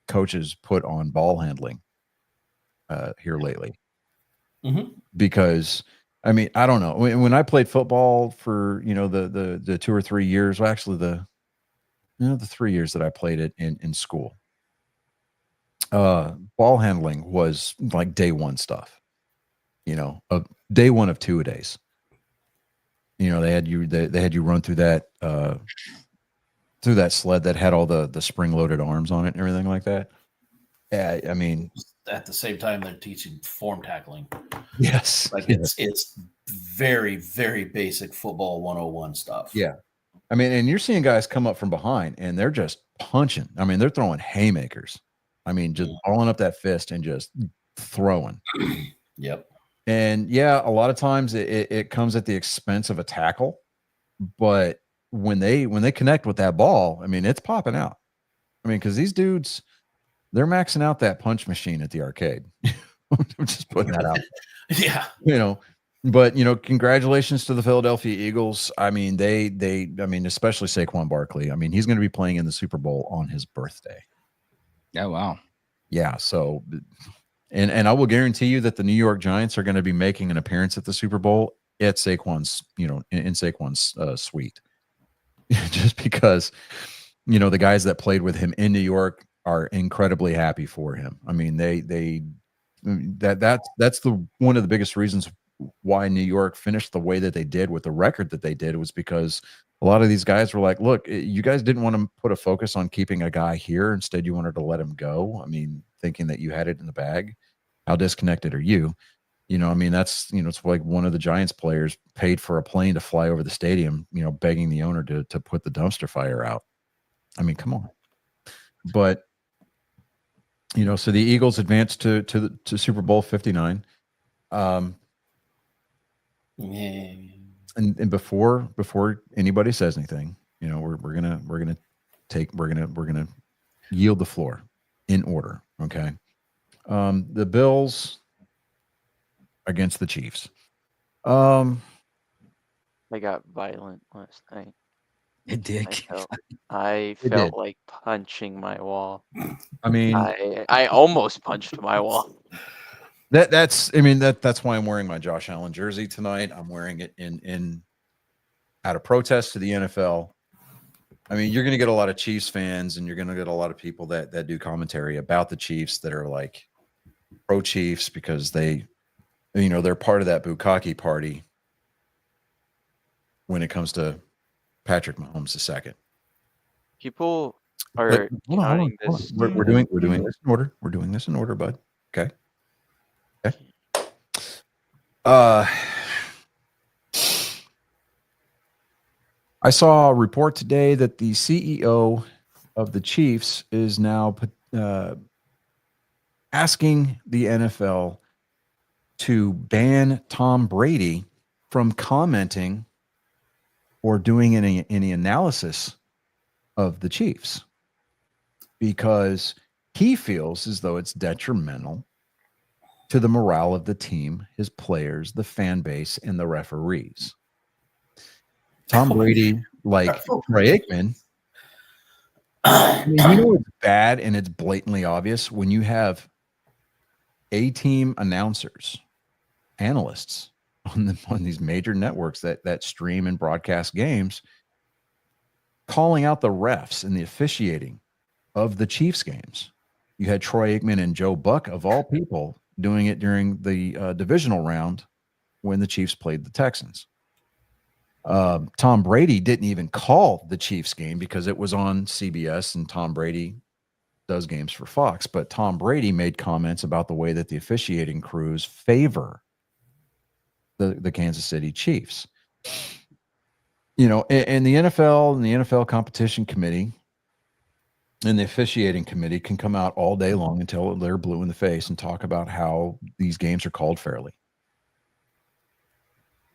coaches put on ball handling here lately. Because, I mean, I don't know. When I played football for, the 2 or 3 years, well, actually the 3 years that I played it in school, ball handling was like day one stuff, day one of two-a-days. They had you run through that sled that had all the spring-loaded arms on it and everything like that. Yeah, I mean, at the same time they're teaching form tackling. Yes, like it's very, very basic football 101 stuff. Yeah, I mean, and you're seeing guys come up from behind and they're just punching. I mean, they're throwing haymakers. I mean, just balling up that fist and just throwing. Yep. And yeah, a lot of times it comes at the expense of a tackle, but when they connect with that ball, I mean, it's popping out. I mean, because these dudes, they're maxing out that punch machine at the arcade. I'm just putting that out. Yeah. But congratulations to the Philadelphia Eagles. I mean, they especially Saquon Barkley. I mean, he's going to be playing in the Super Bowl on his birthday. Oh, wow. Yeah. So, and I will guarantee you that the New York Giants are going to be making an appearance at the Super Bowl at Saquon's, in Saquon's suite, just because, the guys that played with him in New York are incredibly happy for him. I mean, that's one of the biggest reasons why New York finished the way that they did with the record that they did, was because a lot of these guys were like, look, you guys didn't want to put a focus on keeping a guy here. Instead, you wanted to let him go. I mean, thinking that you had it in the bag. How disconnected are you? I mean, that's, it's like one of the Giants players paid for a plane to fly over the stadium, begging the owner to put the dumpster fire out. I mean, come on. But, so the Eagles advanced to Super Bowl 59. And before anybody says anything, we're gonna yield the floor in order. Okay. The Bills against the Chiefs. They got violent last night. It did. I felt like punching my wall. I mean, I almost punched my wall. That's why I'm wearing my Josh Allen jersey tonight. I'm wearing it in out of protest to the NFL. I mean, you're going to get a lot of Chiefs fans, and you're going to get a lot of people that do commentary about the Chiefs that are like pro Chiefs because they're part of that Bukkake party when it comes to Patrick Mahomes II. People are counting this. We're doing this in order. We're doing this in order, bud. Okay. I saw a report today that the CEO of the Chiefs is now asking the NFL to ban Tom Brady from commenting or doing any analysis of the Chiefs, because he feels as though it's detrimental to the morale of the team, his players, the fan base, and the referees. Tom Brady, like Troy Aikman, I mean, it's bad and it's blatantly obvious when you have A-team announcers, analysts on these major networks that stream and broadcast games, calling out the refs and the officiating of the Chiefs games. You had Troy Aikman and Joe Buck, of all people, doing it during the divisional round when the Chiefs played the Texans. Tom Brady didn't even call the Chiefs game because it was on CBS, and Tom Brady does games for Fox. But Tom Brady made comments about the way that the officiating crews favor the Kansas City Chiefs. You know, and the NFL and the NFL competition committee and the officiating committee can come out all day long until they're blue in the face and talk about how these games are called fairly.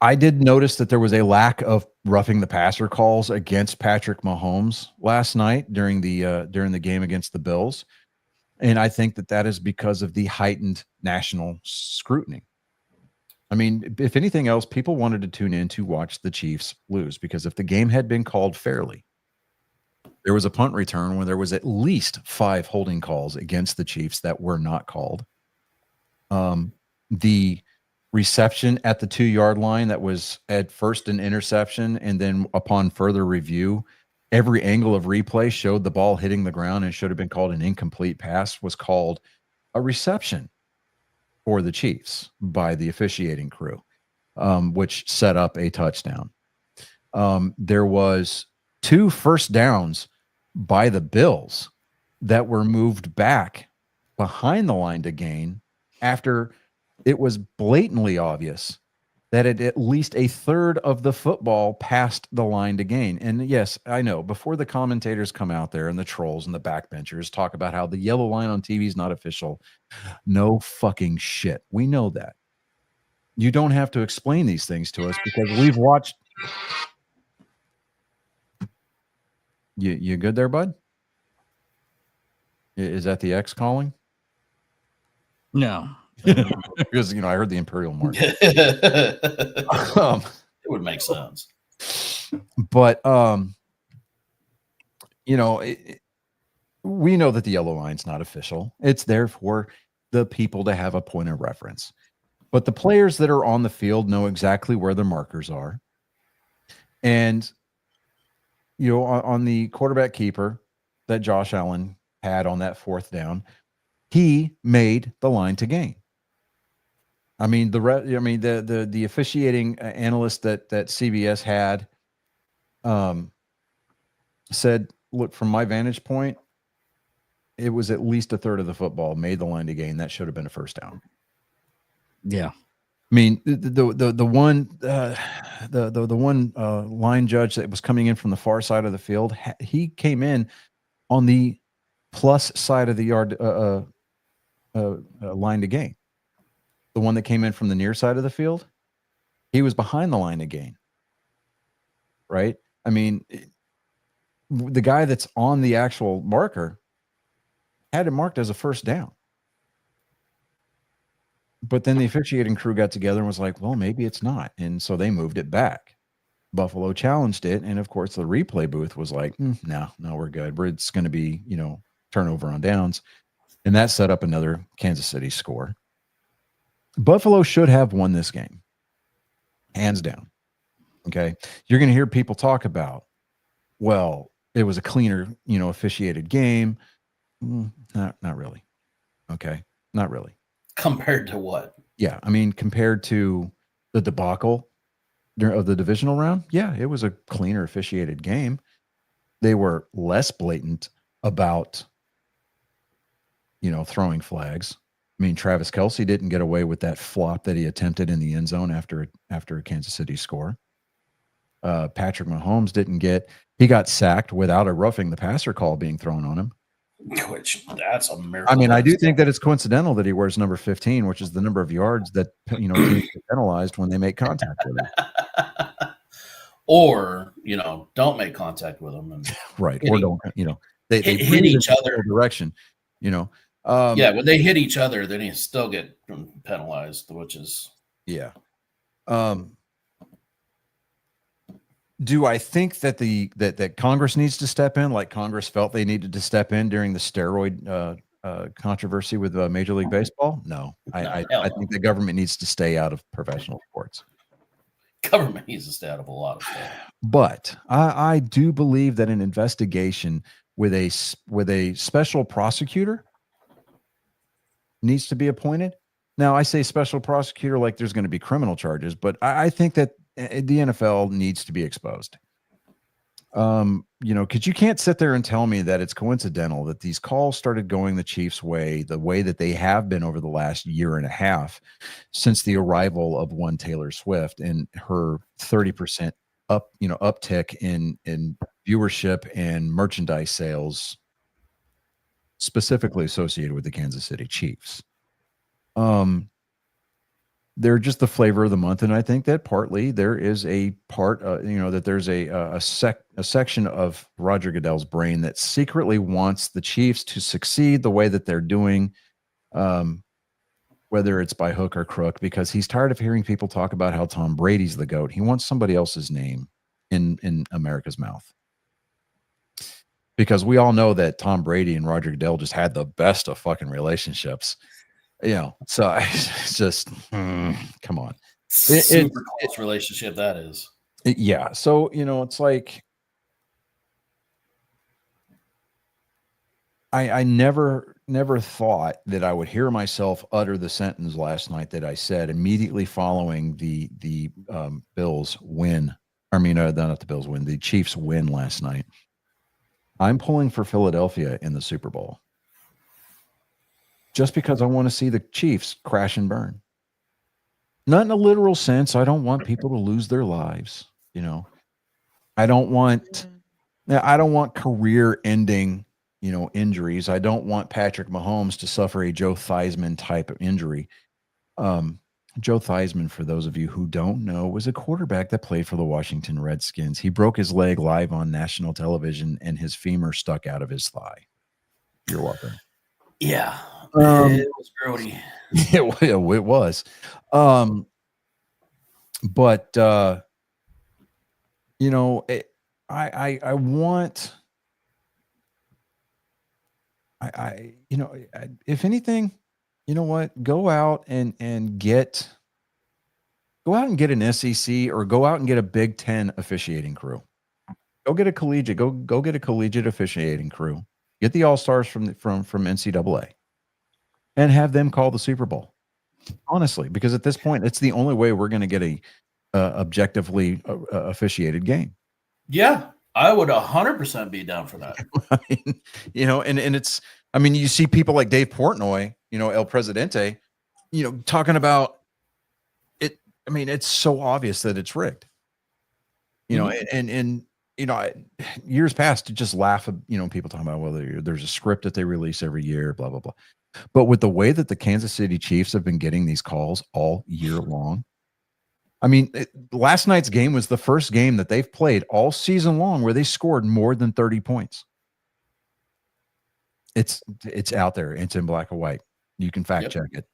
I did notice that there was a lack of roughing the passer calls against Patrick Mahomes last night during the game against the Bills, and I think that is because of the heightened national scrutiny. I mean, if anything else, people wanted to tune in to watch the Chiefs lose, because if the game had been called fairly, there was a punt return where there was at least 5 holding calls against the Chiefs that were not called. The reception at the 2-yard line that was at first an interception, and then upon further review, every angle of replay showed the ball hitting the ground and should have been called an incomplete pass, was called a reception for the Chiefs by the officiating crew, which set up a touchdown. There was 2 first downs by the Bills that were moved back behind the line to gain after it was blatantly obvious that at least a third of the football passed the line to gain. And yes, I know, before the commentators come out there and the trolls and the backbenchers talk about how the yellow line on TV is not official, no fucking shit. We know that. You don't have to explain these things to us because we've watched. You good there, bud? Is that the X calling? No. Because, I heard the Imperial March. It would make sense. But, we know that the yellow line's not official. It's there for the people to have a point of reference. But the players that are on the field know exactly where the markers are. And, on the quarterback keeper that Josh Allen had on that 4th down, he made the line to gain. I mean, the officiating analyst that CBS had said, look, from my vantage point, it was at least a third of the football made the line to gain. That should have been a first down. Yeah. I mean, the one line judge that was coming in from the far side of the field, he came in on the plus side of the yard line to gain. The one that came in from the near side of the field, he was behind the line to gain. Right? I mean, the guy that's on the actual marker had it marked as a first down. But then the officiating crew got together and was like, well, maybe it's not. And so they moved it back. Buffalo challenged it. And of course, the replay booth was like, no, we're good. It's going to be, turnover on downs. And that set up another Kansas City score. Buffalo should have won this game. Hands down. Okay. You're going to hear people talk about, well, it was a cleaner, officiated game. Not really. Okay. Not really. Compared to what? Yeah. I mean, compared to the debacle of the divisional round, yeah, it was a cleaner officiated game. They were less blatant about, throwing flags. I mean, Travis Kelce didn't get away with that flop that he attempted in the end zone after a Kansas City score. Patrick Mahomes he got sacked without a roughing the passer call being thrown on him. Which that's a miracle. I mean, I do think that it's coincidental that he wears number 15, which is the number of yards that teams get penalized when they make contact with him. Or don't make contact with them, and right? Or don't they hit each other direction? When they hit each other, then you still get penalized, which is Do I think that that Congress needs to step in, like Congress felt they needed to step in during the steroid controversy with Major League Baseball? No. I think the government needs to stay out of professional sports. Government needs to stay out of a lot of stuff. But I do believe that an investigation with a special prosecutor needs to be appointed. Now, I say special prosecutor like there's going to be criminal charges, but I think that the NFL needs to be exposed. Because you can't sit there and tell me that it's coincidental that these calls started going the Chiefs' way, the way that they have been over the last year and a half since the arrival of one Taylor Swift and her 30% uptick in viewership and merchandise sales, specifically associated with the Kansas City Chiefs. They're just the flavor of the month, and I think that partly there is a part, that there's a section of Roger Goodell's brain that secretly wants the Chiefs to succeed the way that they're doing, whether it's by hook or crook, because he's tired of hearing people talk about how Tom Brady's the GOAT. He wants somebody else's name in America's mouth, because we all know that Tom Brady and Roger Goodell just had the best of fucking relationships. So it's just come on. Super close relationship that is. Yeah. So, it's like I never thought that I would hear myself utter the sentence last night that I said immediately following the Bills win. I mean, not the Bills win, the Chiefs win last night. I'm pulling for Philadelphia in the Super Bowl. Just because I want to see the Chiefs crash and burn. Not in a literal sense. I don't want people to lose their lives. I don't want career-ending, injuries. I don't want Patrick Mahomes to suffer a Joe Theismann type of injury. Joe Theismann, for those of you who don't know, was a quarterback that played for the Washington Redskins. He broke his leg live on national television, and his femur stuck out of his thigh. You're welcome. Yeah. It was grody. It was. But I want, if anything, go out and get an SEC or go out and get a Big Ten officiating crew. Go get a collegiate, go get a collegiate officiating crew. Get the all-stars from NCAA and have them call the Super Bowl. Honestly, because at this point, it's the only way we're going to get a objectively officiated game. Yeah, I would 100% be down for that. I mean, and it's, you see people like Dave Portnoy, El Presidente, talking about it. I mean, it's so obvious that it's rigged, and years past to just laugh at, people talking about whether there's a script that they release every year, blah, blah, blah. But with the way that the Kansas City Chiefs have been getting these calls all year long, last night's game was the first game that they've played all season long where they scored more than 30 points. It's out there. It's in black and white. You can fact check it.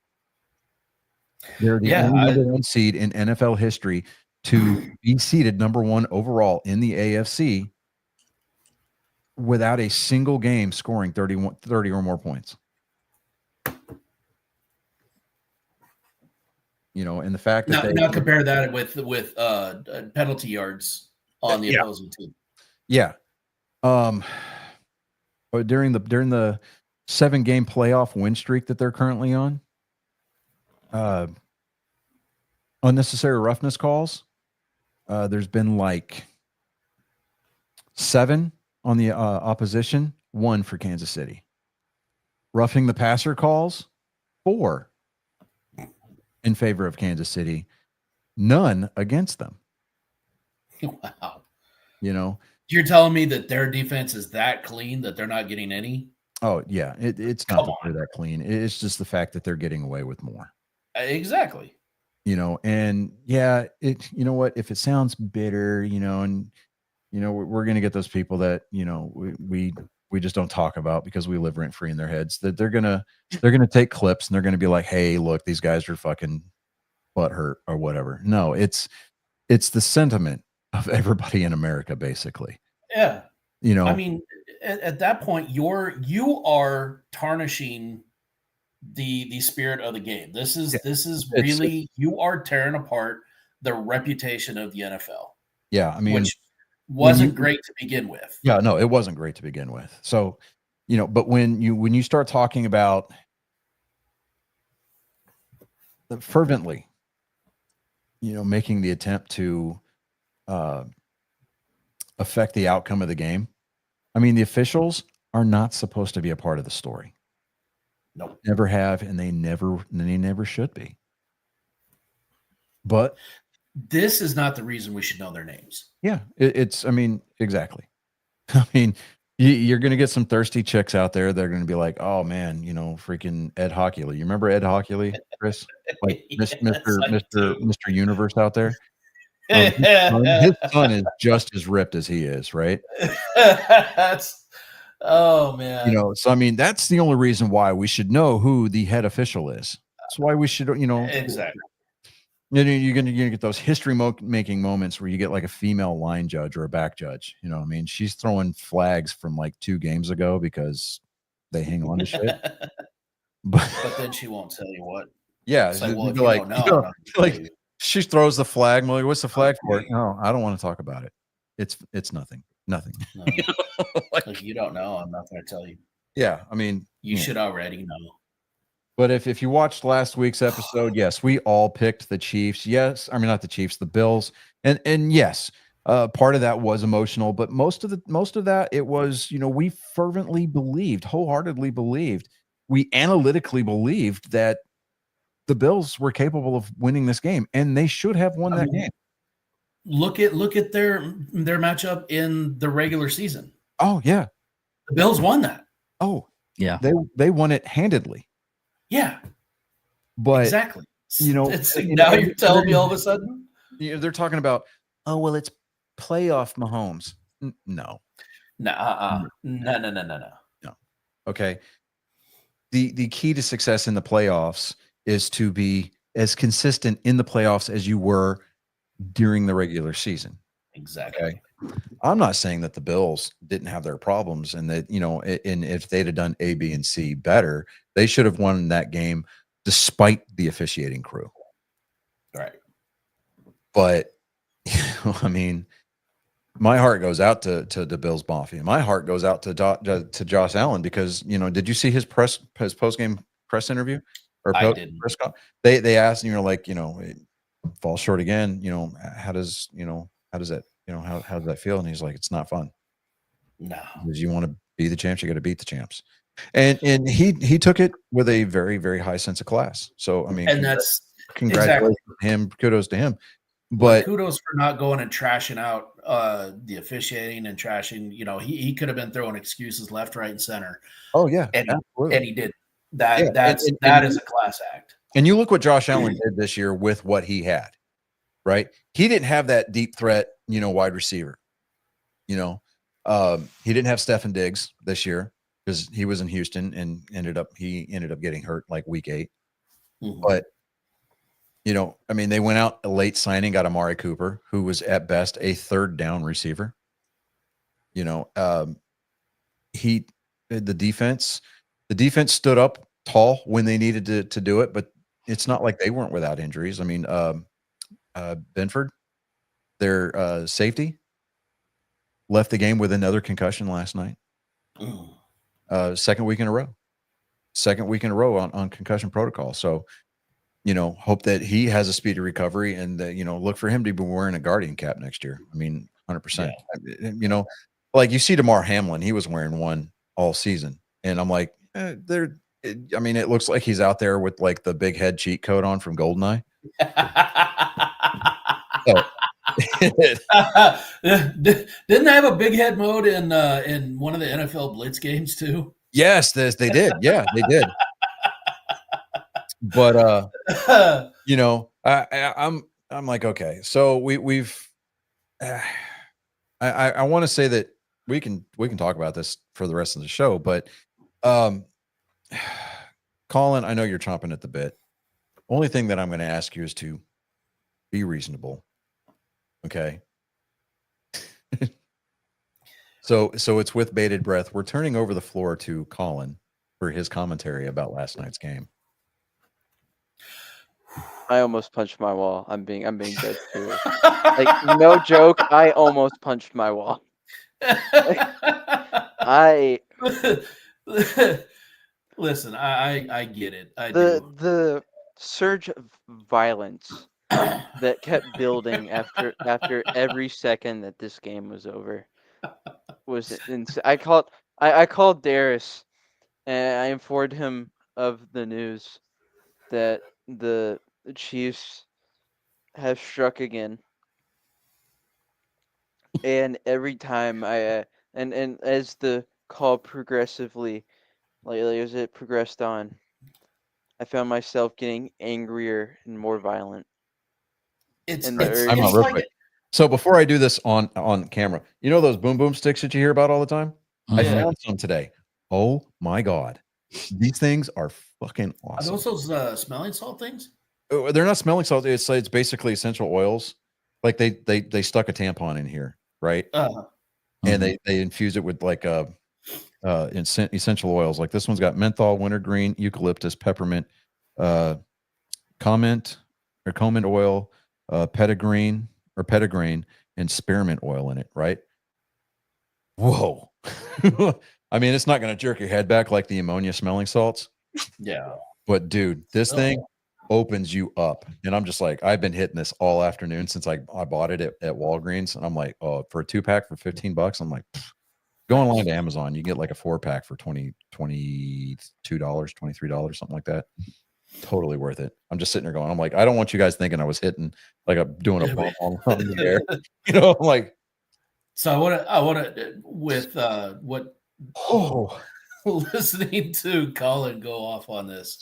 They're the only number one seed in NFL history to be seeded number one overall in the AFC without a single game scoring 30 or more points. And the fact that now compare that with penalty yards on the opposing team. Yeah. During the 7-game playoff win streak that they're currently on, unnecessary roughness calls, there's been like 7 on the opposition, 1 for Kansas City. Roughing the passer calls, 4 in favor of Kansas City, none against them. Wow. You're telling me that their defense is that clean that they're not getting any? Oh yeah, it's not that they're that clean. It's just the fact that they're getting away with more. Exactly. And yeah, if it sounds bitter, and we're going to get those people that we just don't talk about because we live rent free in their heads, that they're gonna take clips and they're gonna be like, hey, look, these guys are fucking butthurt or whatever. No, it's the sentiment of everybody in America, basically. Yeah. At that point, you are tarnishing the spirit of the game. This is really, you are tearing apart the reputation of the NFL. Yeah. Which wasn't great to begin with. Yeah, no, it wasn't great to begin with. So, but when you start talking about fervently making the attempt to affect the outcome of the game. I mean, the officials are not supposed to be a part of the story. Nope. Never have, and they never should be. But this is not the reason we should know their names. Yeah, it's. I mean, exactly. I mean, you're going to get some thirsty chicks out there. They're going to be like, "Oh man, freaking Ed Hockley. You remember Ed Hockley, Chris? Like Yes, Mr. Universe out there. His son is just as ripped as he is, right? Oh man. So I mean, that's the only reason why we should know who the head official is. That's why we should, Exactly. You're gonna get those history-making moments where you get like a female line judge or a back judge. You know what I mean? She's throwing flags from like 2 games ago because they hang on to shit. But then she won't tell you what. Yeah, It's like, well, like she throws the flag. I'm like, what's the flag for? No, I don't want to talk about it. It's nothing. Nothing. No. Like, you don't know. I'm not going to tell you. Yeah, I mean, you should already know. But if you watched last week's episode, yes, we all picked the Chiefs. Yes, I mean not the Chiefs, the Bills, and yes, part of that was emotional, but most of that it was we fervently believed, wholeheartedly believed, we analytically believed that the Bills were capable of winning this game, and they should have won that game. Look at their matchup in the regular season. Oh yeah, the Bills won that. Oh yeah, they won it handedly. Yeah, but exactly. It's now you're telling me all of a sudden they're talking about, oh well, it's playoff Mahomes. No. No. Okay. The key to success in the playoffs is to be as consistent in the playoffs as you were during the regular season. Exactly. Okay? I'm not saying that the Bills didn't have their problems and that, and if they'd have done A, B, and C better, they should have won that game despite the officiating crew. Right. But, I mean, my heart goes out to the Bills Mafia. My heart goes out to Josh Allen because, did you see his post-game press interview? Or I didn't. Press they asked, it falls short again, how does that, how does that feel? And he's like, it's not fun. No. Because you want to be the champs, you got to beat the champs. And he took it with a very, very high sense of class. So, I mean, and that's congratulations to him. Kudos to him. But kudos for not going and trashing out the officiating and trashing. He could have been throwing excuses left, right, and center. Oh yeah, and he did that. Yeah, that is a class act. And you look what Josh Allen did this year with what he had. Right, he didn't have that deep threat, wide receiver. He didn't have Stefon Diggs this year because he was in Houston and ended up getting hurt like week 8. Mm-hmm. But I mean, they went out a late signing, got Amari Cooper, who was at best a third down receiver. The defense stood up tall when they needed to do it, but it's not like they weren't without injuries. I mean, Benford, their safety, left the game with another concussion last night. Second week in a row on concussion protocol. So, hope that he has a speedy recovery and that, look for him to be wearing a Guardian cap next year. I mean, 100%. Yeah. Like you see Damar Hamlin, he was wearing one all season. And I'm like, it looks like he's out there with like the big head cheat code on from GoldenEye. Didn't they have a big head mode in one of the NFL Blitz games too? Yes, they did. Yeah, they did. But I'm like, okay, so we've I want to say that we can talk about this for the rest of the show, but Colin, I know you're chomping at the bit. Only thing that I'm going to ask you is to be reasonable. Okay. So it's with bated breath. We're turning over the floor to Colin for his commentary about last night's game. I almost punched my wall. I'm being dead serious. Like, no joke. I almost punched my wall. Listen, I get it. The surge of violence that kept building after every second that this game was over was insane. I called Darius and I informed him of the news that the Chiefs have struck again. And every time and as the call progressively, like as it progressed on, I found myself getting angrier and more violent. It's And the it's, urge- I'm it's not real like quick. So before I do this on camera, you know those boom boom sticks that you hear about all the time? I Yeah. found some today. Oh my god, these things are fucking are awesome. those smelling salt things? They're not smelling salt. It's basically essential oils. Like they stuck a tampon in here, right? And they infuse it with like essential oils. Like this one's got menthol, wintergreen, eucalyptus, peppermint, command oil, petitgrain, and spearmint oil in it, right? Whoa. I mean, it's not going to jerk your head back like the ammonia smelling salts. Yeah. But dude, this thing opens you up. And I'm just like, I've been hitting this all afternoon since I bought it at Walgreens. And I'm like, oh, for a 2-pack for $15. I'm like, go online to Amazon. You get like a 4-pack for $22, $23, something like that. Totally worth it. I'm just sitting there going, I'm like, I don't want you guys thinking I was hitting like I'm doing a bump on the air. You know, I'm like, So I want to with what listening to Colin go off on this.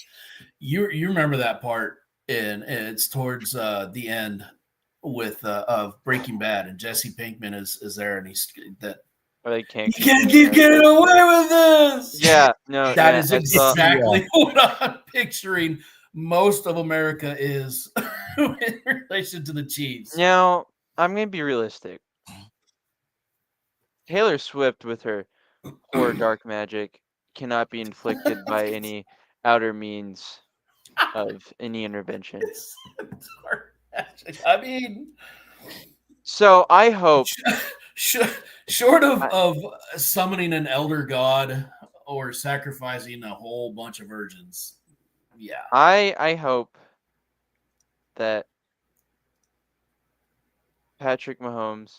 You remember that part, and it's towards the end with of Breaking Bad, and Jesse Pinkman is there, and he's that they can't you can't keep getting away with this. Yeah, no, That yeah, is I saw- exactly what I'm picturing. Most of America is in relation to the Chiefs. Now, I'm going to be realistic. Taylor Swift with her horror dark magic cannot be inflicted by any outer means of any intervention. I mean, So I hope short of summoning an elder god or sacrificing a whole bunch of virgins. Yeah. I hope that Patrick Mahomes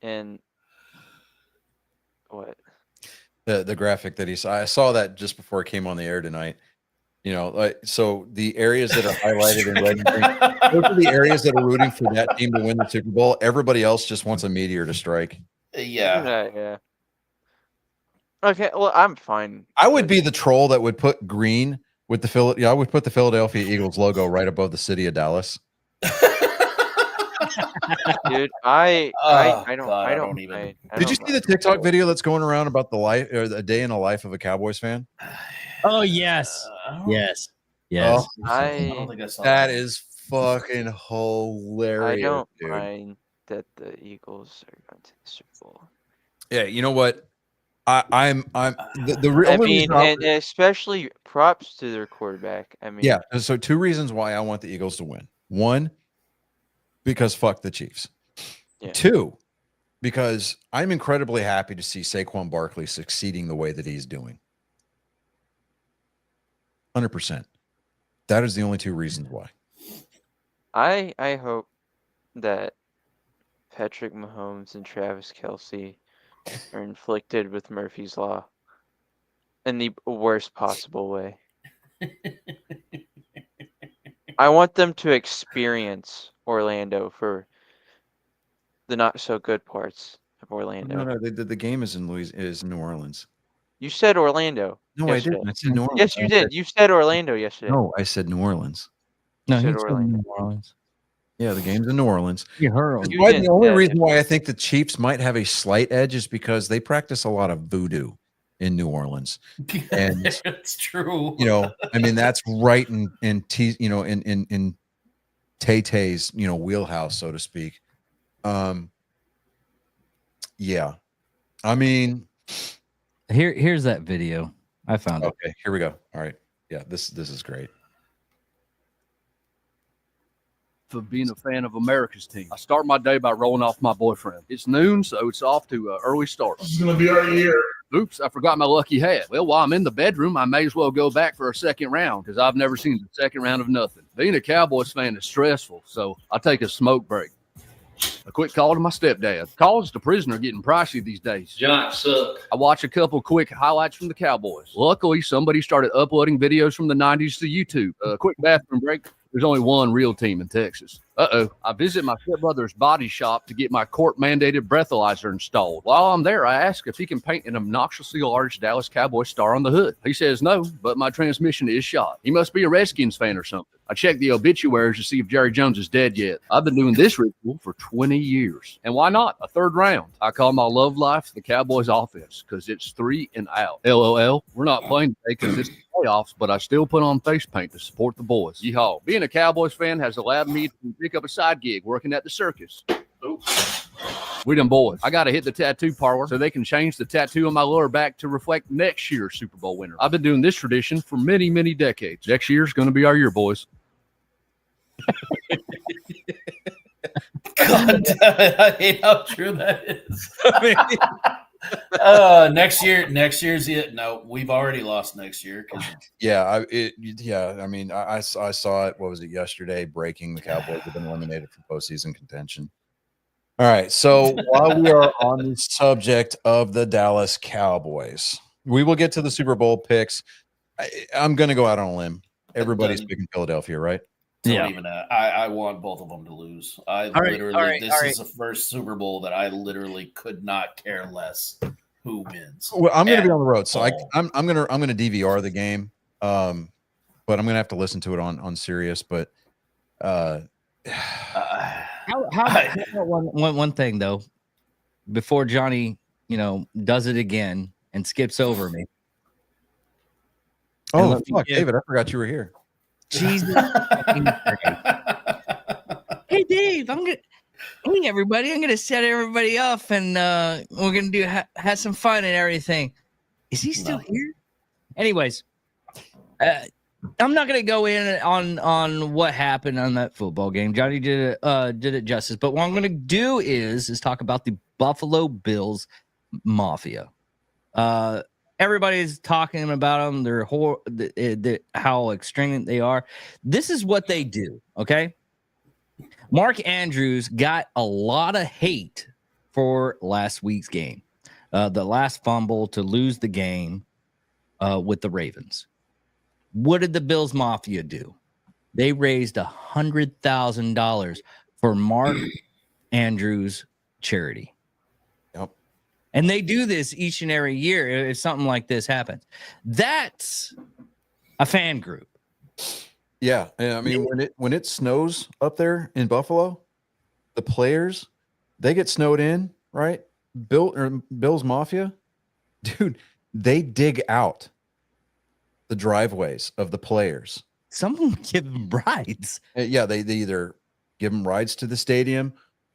and what? The graphic that I saw that just before it came on the air tonight. You know, like so the areas that are highlighted in red and green, those are the areas that are rooting for that team to win the Super Bowl. Everybody else just wants a meteor to strike. Yeah. Okay, well, I'm fine. I would be the troll that would put green with the I would put the Philadelphia Eagles logo right above the city of Dallas. Dude, I don't even. Did you see the TikTok video that's going around about the life or the day in the life of a Cowboys fan? Oh yes, yes. Oh, I don't think I saw that is fucking hilarious. I don't dude. mind that the Eagles are going to the Super Bowl. Yeah, you know what? I'm the I only mean, reason and especially props to their quarterback. I mean, yeah. So 2 reasons why I want the Eagles to win. 1, because fuck the Chiefs. Yeah. 2, because I'm incredibly happy to see Saquon Barkley succeeding the way that he's doing. 100%. That is the only 2 reasons why. I hope that Patrick Mahomes and Travis Kelce are inflicted with Murphy's Law in the worst possible way. I want them to experience Orlando for the not so good parts of Orlando. No, the game is in New Orleans. You said Orlando. No, yesterday. I didn't. I said New Orleans. Yes, you did. You said Orlando yesterday. No, I said New Orleans. No, You said he said Orlando. New Orleans. Yeah, the game's in New Orleans. You heard That's You why did, the only yeah, reason yeah. why I think the Chiefs might have a slight edge is because they practice a lot of voodoo in New Orleans. And it's true. you know, I mean, that's right in Tay-Tay's, wheelhouse, so to speak. Yeah. I mean, Here's that video. I found it. okay, here we go. All right. Yeah, this is great. For being a fan of America's team. I start my day by rolling off my boyfriend. It's noon, so it's off to an early start. This is going to be our year. Oops, I forgot my lucky hat. Well, while I'm in the bedroom, I may as well go back for a second round because I've never seen the second round of nothing. Being a Cowboys fan is stressful, so I take a smoke break. A quick call to my stepdad. Calls to prisoner getting pricey these days. Giants suck. I watch a couple quick highlights from the Cowboys. Luckily, somebody started uploading videos from the 90s to YouTube. A quick bathroom break. There's only one real team in Texas. I visit my stepbrother's body shop to get my court-mandated breathalyzer installed. While I'm there, I ask if he can paint an obnoxiously large Dallas Cowboys star on the hood. He says no, but my transmission is shot. He must be a Redskins fan or something. I check the obituaries to see if Jerry Jones is dead yet. I've been doing this ritual for 20 years. And why not? A third round. I call my love life the Cowboys offense because it's 3 and out. LOL. We're not playing today because it's the playoffs, but I still put on face paint to support the boys. Yeehaw. Being a Cowboys fan has allowed me to pick up a side gig working at the circus. We them boys. I got to hit the tattoo parlor so they can change the tattoo on my lower back to reflect next year's Super Bowl winner. I've been doing this tradition for many, many decades. Next year's going to be our year, boys. God damn it, I hate how true that is. Next year's it. No, we've already lost next year. Yeah, I mean, I saw it. What was it yesterday? Breaking, the Cowboys have been eliminated from postseason contention. All right, so while we are on the subject of the Dallas Cowboys, we will get to the Super Bowl picks. I'm going to go out on a limb. Everybody's picking Philadelphia, right? Yeah. Even I want both of them to lose. This is the first Super Bowl that I literally could not care less who wins. Well, I'm going to be on the road, so I'm going to DVR the game, but I'm going to have to listen to it on Sirius. But how about one thing though, before Johnny, does it again and skips over me. Oh fuck, David! I forgot you were here. Jesus. Hey Dave, hey everybody, I'm gonna set everybody up and we're gonna do have some fun and everything. Is he still here? Anyways, I'm not gonna go in on what happened on that football game. Johnny did it justice, but what I'm gonna do is talk about the Buffalo Bills Mafia. Everybody's talking about them. They're how extravagant they are. This is what they do, okay? Mark Andrews got a lot of hate for last week's game. The last fumble to lose the game with the Ravens. What did the Bills Mafia do? They raised $100,000 for Mark Andrews charity. And they do this each and every year if something like this happens. That's a fan group. Yeah. I mean, when it snows up there in Buffalo, the players, they get snowed in, right? Bills Mafia, dude, they dig out the driveways of the players. Someone give them rides. Yeah, they either give them rides to the stadium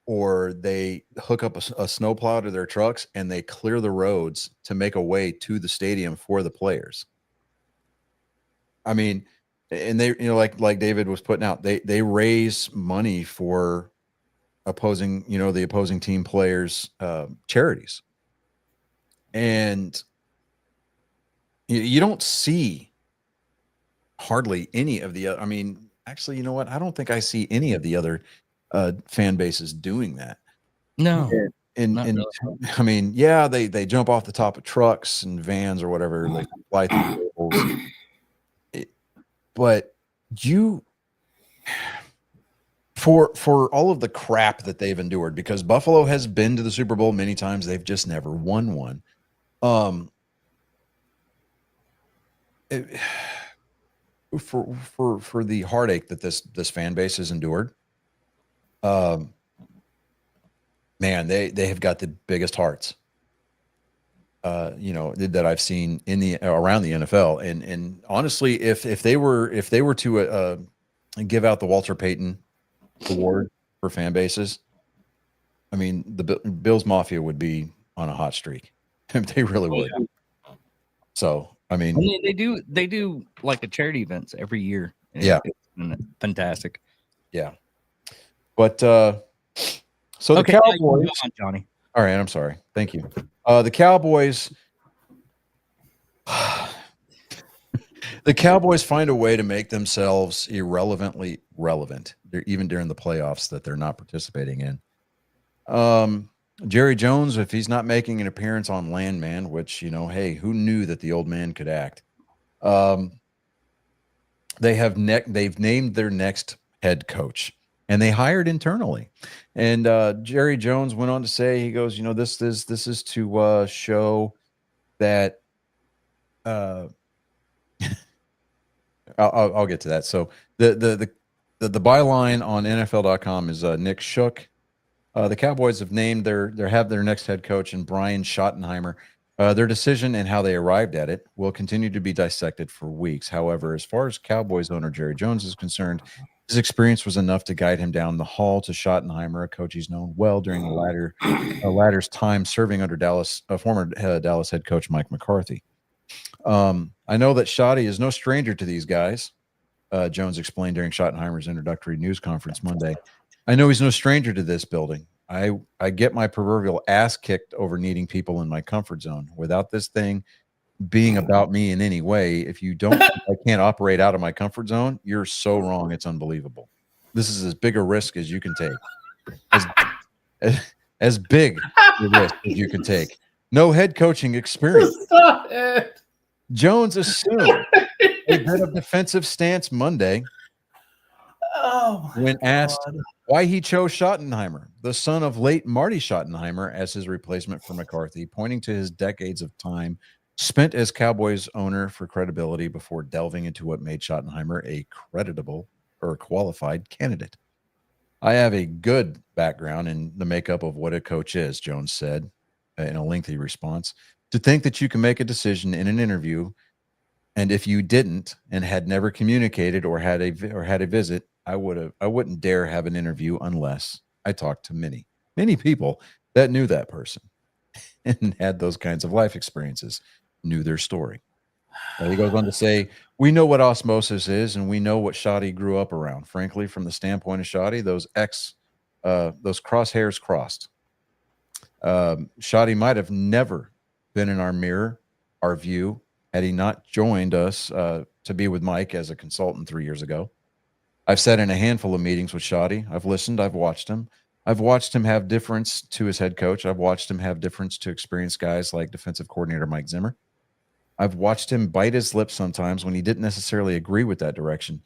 or they hook up a snowplow to their trucks and they clear the roads to make a way to the stadium for the players. I mean, and they, like David was putting out, they raise money for the opposing team players' charities. And you don't see hardly any of the other. I mean, actually, you know what? I don't think I see any of the other fan bases doing that. No. And really. I mean, yeah, they jump off the top of trucks and vans or whatever, like fly through tables. But for all of the crap that they've endured, because Buffalo has been to the Super Bowl many times, they've just never won one. For the heartache that this fan base has endured, man, they have got the biggest hearts, that I've seen around the NFL. And honestly, if they were to give out the Walter Payton Award for fan bases, I mean, the Bills Mafia would be on a hot streak. They really would. So, I mean, they do like a charity events every year. Yeah. It's fantastic. Yeah. But so the Cowboys, Johnny. All right, I'm sorry. Thank you. The Cowboys, The Cowboys find a way to make themselves irrelevantly relevant. They're even during the playoffs that they're not participating in. Jerry Jones, if he's not making an appearance on Landman, which, hey, who knew that the old man could act? They've named their next head coach, and they hired internally. And Jerry Jones went on to say, he goes, this is to show that. I'll get to that. So the byline on NFL.com is Nick Shook. The Cowboys have named their next head coach in Brian Schottenheimer. Their decision and how they arrived at it will continue to be dissected for weeks. However, as far as Cowboys owner Jerry Jones is concerned, his experience was enough to guide him down the hall to Schottenheimer, a coach he's known well during the latter's time serving under former Dallas head coach Mike McCarthy. I know that Schotty is no stranger to these guys, Jones explained during Schottenheimer's introductory news conference Monday. I know he's no stranger to this building. I get my proverbial ass kicked over needing people in my comfort zone. Without this thing being about me in any way, if you don't, I can't operate out of my comfort zone, you're so wrong. It's unbelievable. This is as big a risk as you can take. As big a risk as you can take. No head coaching experience. Jones assumed a bit of defensive stance Monday when asked why he chose Schottenheimer, the son of late Marty Schottenheimer, as his replacement for McCarthy, pointing to his decades of time spent as Cowboys owner for credibility before delving into what made Schottenheimer a creditable or qualified candidate. I have a good background in the makeup of what a coach is, Jones said in a lengthy response. To think that you can make a decision in an interview, and if you didn't and had never communicated or had a visit, I wouldn't dare have an interview unless I talked to many people that knew that person and had those kinds of life experiences, knew their story. He goes on to say, we know what osmosis is, and we know what Schotty grew up around. Frankly, from the standpoint of Schotty, those crosshairs crossed. Schotty might have never been in our mirror, our view, had he not joined us to be with Mike as a consultant 3 years ago. I've sat in a handful of meetings with Schotty. I've listened. I've watched him. I've watched him have difference to his head coach. I've watched him have difference to experienced guys like defensive coordinator Mike Zimmer. I've watched him bite his lip sometimes when he didn't necessarily agree with that direction,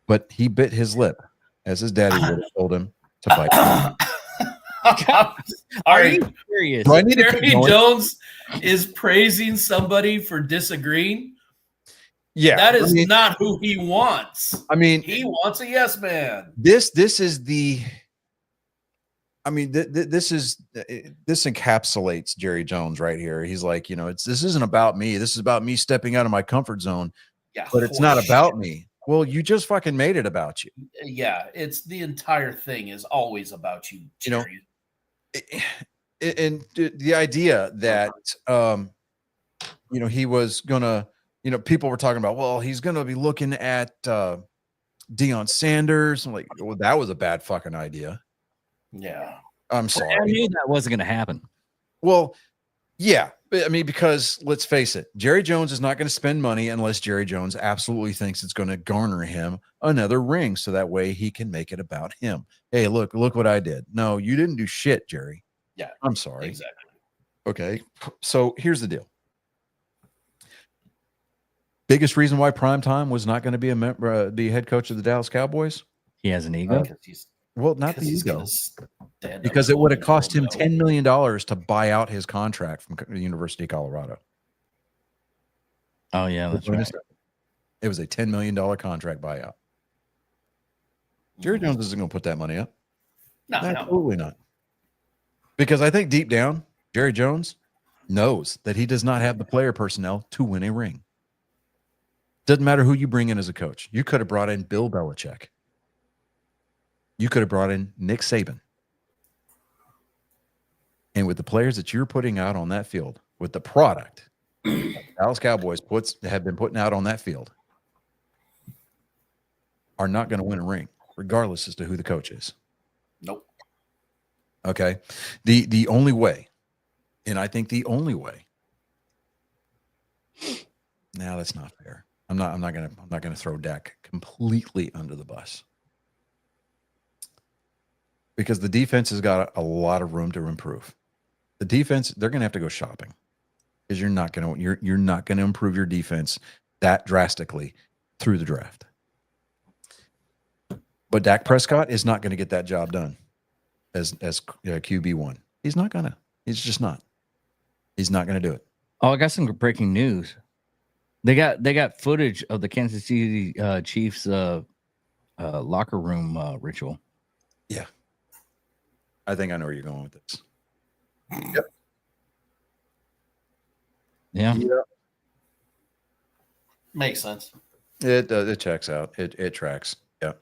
but he bit his lip, as his daddy would have told him to bite. Are you serious? Do I need to Jerry Jones is praising somebody for disagreeing? Yeah. That is not who he wants. I mean, he wants a yes man. This encapsulates Jerry Jones right here. He's like, this isn't about me. This is about me stepping out of my comfort zone. Yeah, but it's not about me. Well, you just fucking made it about you. Yeah, it's the entire thing is always about you, Jerry. And the idea that he was gonna, people were talking about, well, he's gonna be looking at Deion Sanders. I'm like, well, that was a bad fucking idea. Yeah. I'm sorry. I knew that wasn't going to happen. Well, yeah. I mean, because let's face it, Jerry Jones is not going to spend money unless Jerry Jones absolutely thinks it's going to garner him another ring so that way he can make it about him. Hey, look what I did. No, you didn't do shit, Jerry. Yeah. I'm sorry. Exactly. Okay. So here's the deal. Biggest reason why Primetime was not going to be the head coach of the Dallas Cowboys? He has an ego? Well, not the ego. Because it would have cost him $10 million to buy out his contract from the University of Colorado. Oh, yeah, that's right. It was a $10 million contract buyout. Jerry Jones isn't going to put that money up. No, absolutely not. Because I think deep down, Jerry Jones knows that he does not have the player personnel to win a ring. Doesn't matter who you bring in as a coach. You could have brought in Bill Belichick. You could have brought in Nick Saban. And with the players that you're putting out on that field, with the product Dallas Cowboys have been putting out on that field, are not going to win a ring, regardless as to who the coach is. Nope. Okay. The only way, and I think the only way, now that's not fair. I'm not gonna throw Dak completely under the bus because the defense has got a lot of room to improve. The defense, they're gonna have to go shopping because you're not gonna improve your defense that drastically through the draft. But Dak Prescott is not going to get that job done as QB1. He's not gonna. He's just not. He's not going to do it. Oh, I got some breaking news. They got footage of the Kansas City Chiefs locker room ritual. Yeah, I think I know where you're going with this. Yep. Yeah. Makes sense. It checks out. It tracks. Yeah.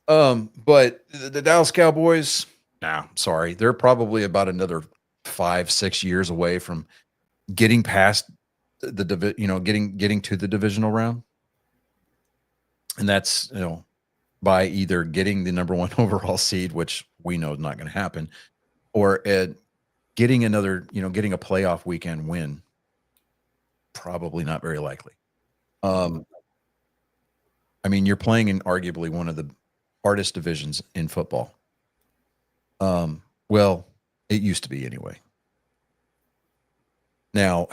But the Dallas Cowboys, sorry, they're probably about another 5-6 years away from getting past getting to the divisional round. And that's, by either getting the number 1 overall seed, which we know is not going to happen, or getting getting a playoff weekend win. Probably not very likely. I mean, you're playing in arguably one of the hardest divisions in football. Well, it used to be anyway. Now,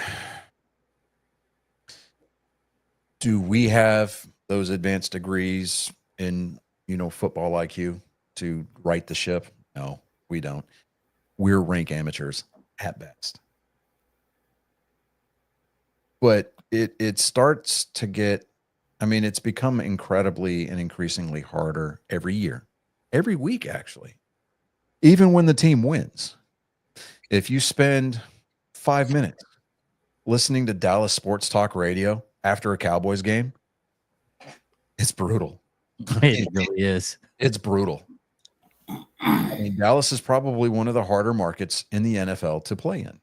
do we have those advanced degrees in, football IQ to right the ship? No, we don't. We're rank amateurs at best. But it starts to get, it's become incredibly and increasingly harder every year, every week, actually. Even when the team wins. If you spend 5 minutes listening to Dallas Sports Talk Radio after a Cowboys game, it's brutal. It really is. It's brutal. Dallas is probably one of the harder markets in the NFL to play in.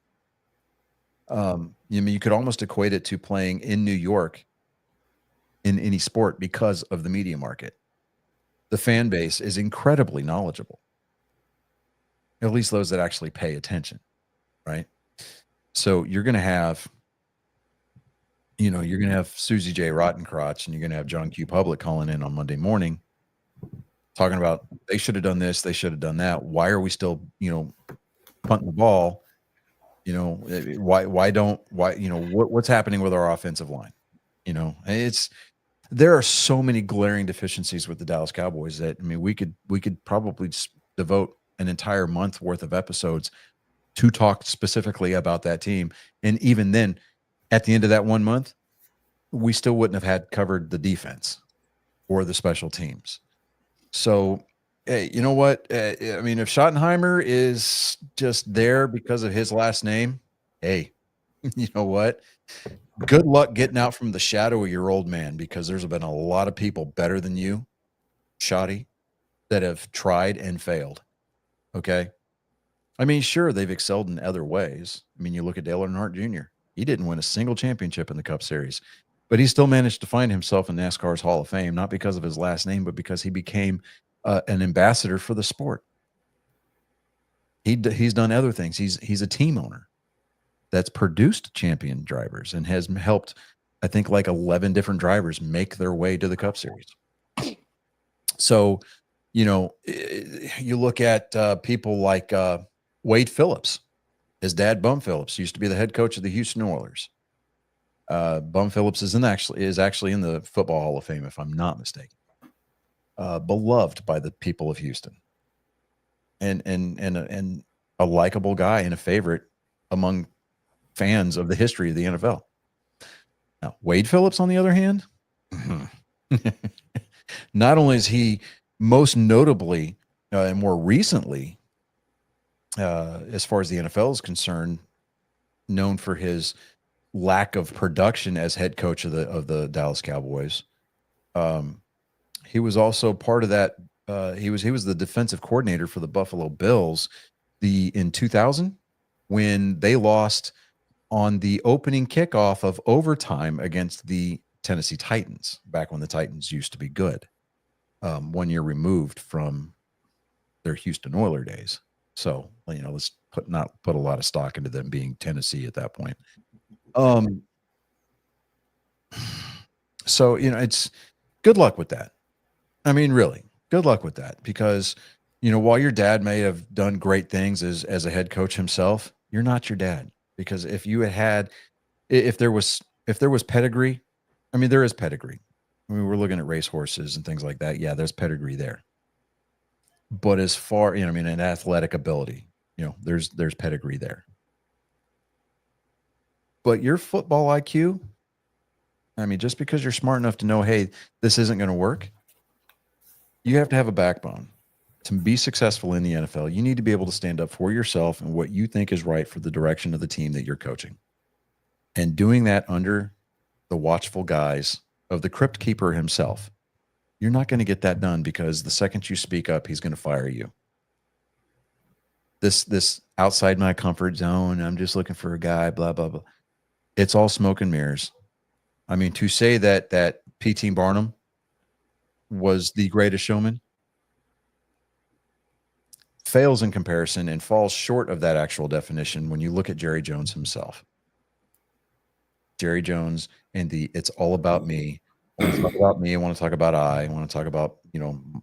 You could almost equate it to playing in New York in any sport because of the media market. The fan base is incredibly knowledgeable. At least those that actually pay attention, right? So you're going to have, Susie J. Rottencrotch and you're going to have John Q. Public calling in on Monday morning talking about they should have done this, they should have done that. Why are we still, punting the ball? What's happening with our offensive line? There are so many glaring deficiencies with the Dallas Cowboys that, we could probably devote an entire month worth of episodes to talk specifically about that team. And even then, at the end of that 1 month, we still wouldn't have had covered the defense or the special teams. So, hey, you know what? If Schottenheimer is just there because of his last name, hey, you know what? Good luck getting out from the shadow of your old man, because there's been a lot of people better than you, Shotty, that have tried and failed. Okay? Sure, they've excelled in other ways. You look at Dale Earnhardt Jr. He didn't win a single championship in the Cup Series, but he still managed to find himself in NASCAR's Hall of Fame, not because of his last name, but because he became an ambassador for the sport. He's done other things. He's a team owner that's produced champion drivers and has helped, I think, like 11 different drivers make their way to the Cup Series. So, you look at people like Wade Phillips. His dad, Bum Phillips, used to be the head coach of the Houston Oilers. Bum Phillips is actually in the Football Hall of Fame, if I'm not mistaken. Beloved by the people of Houston, and a likable guy and a favorite among fans of the history of the NFL. Now, Wade Phillips, on the other hand, not only is he most notably and more recently, as far as the NFL is concerned, known for his lack of production as head coach of the Dallas Cowboys. He was also part of that. He was the defensive coordinator for the Buffalo Bills in 2000 when they lost on the opening kickoff of overtime against the Tennessee Titans, back when the Titans used to be good, 1 year removed from their Houston Oilers days. So, let's not put a lot of stock into them being Tennessee at that point. So, it's good luck with that. I mean, really, good luck with that because, while your dad may have done great things as a head coach himself, you're not your dad. Because if there was pedigree, I mean, there is pedigree. I mean, we're looking at racehorses and things like that. Yeah, there's pedigree there. But as far, I mean, an athletic ability, there's pedigree there. But your football IQ, I mean, just because you're smart enough to know, hey, this isn't going to work, you have to have a backbone. To be successful in the NFL, you need to be able to stand up for yourself and what you think is right for the direction of the team that you're coaching. And doing that under the watchful guise of the crypt keeper himself. You're not going to get that done because the second you speak up, he's going to fire you. This outside my comfort zone, I'm just looking for a guy, blah, blah, blah. It's all smoke and mirrors. I mean, to say that P.T. Barnum was the greatest showman fails in comparison and falls short of that actual definition when you look at Jerry Jones himself. Jerry Jones and it's all about me. I want to talk about me. I want to talk about I want to talk about,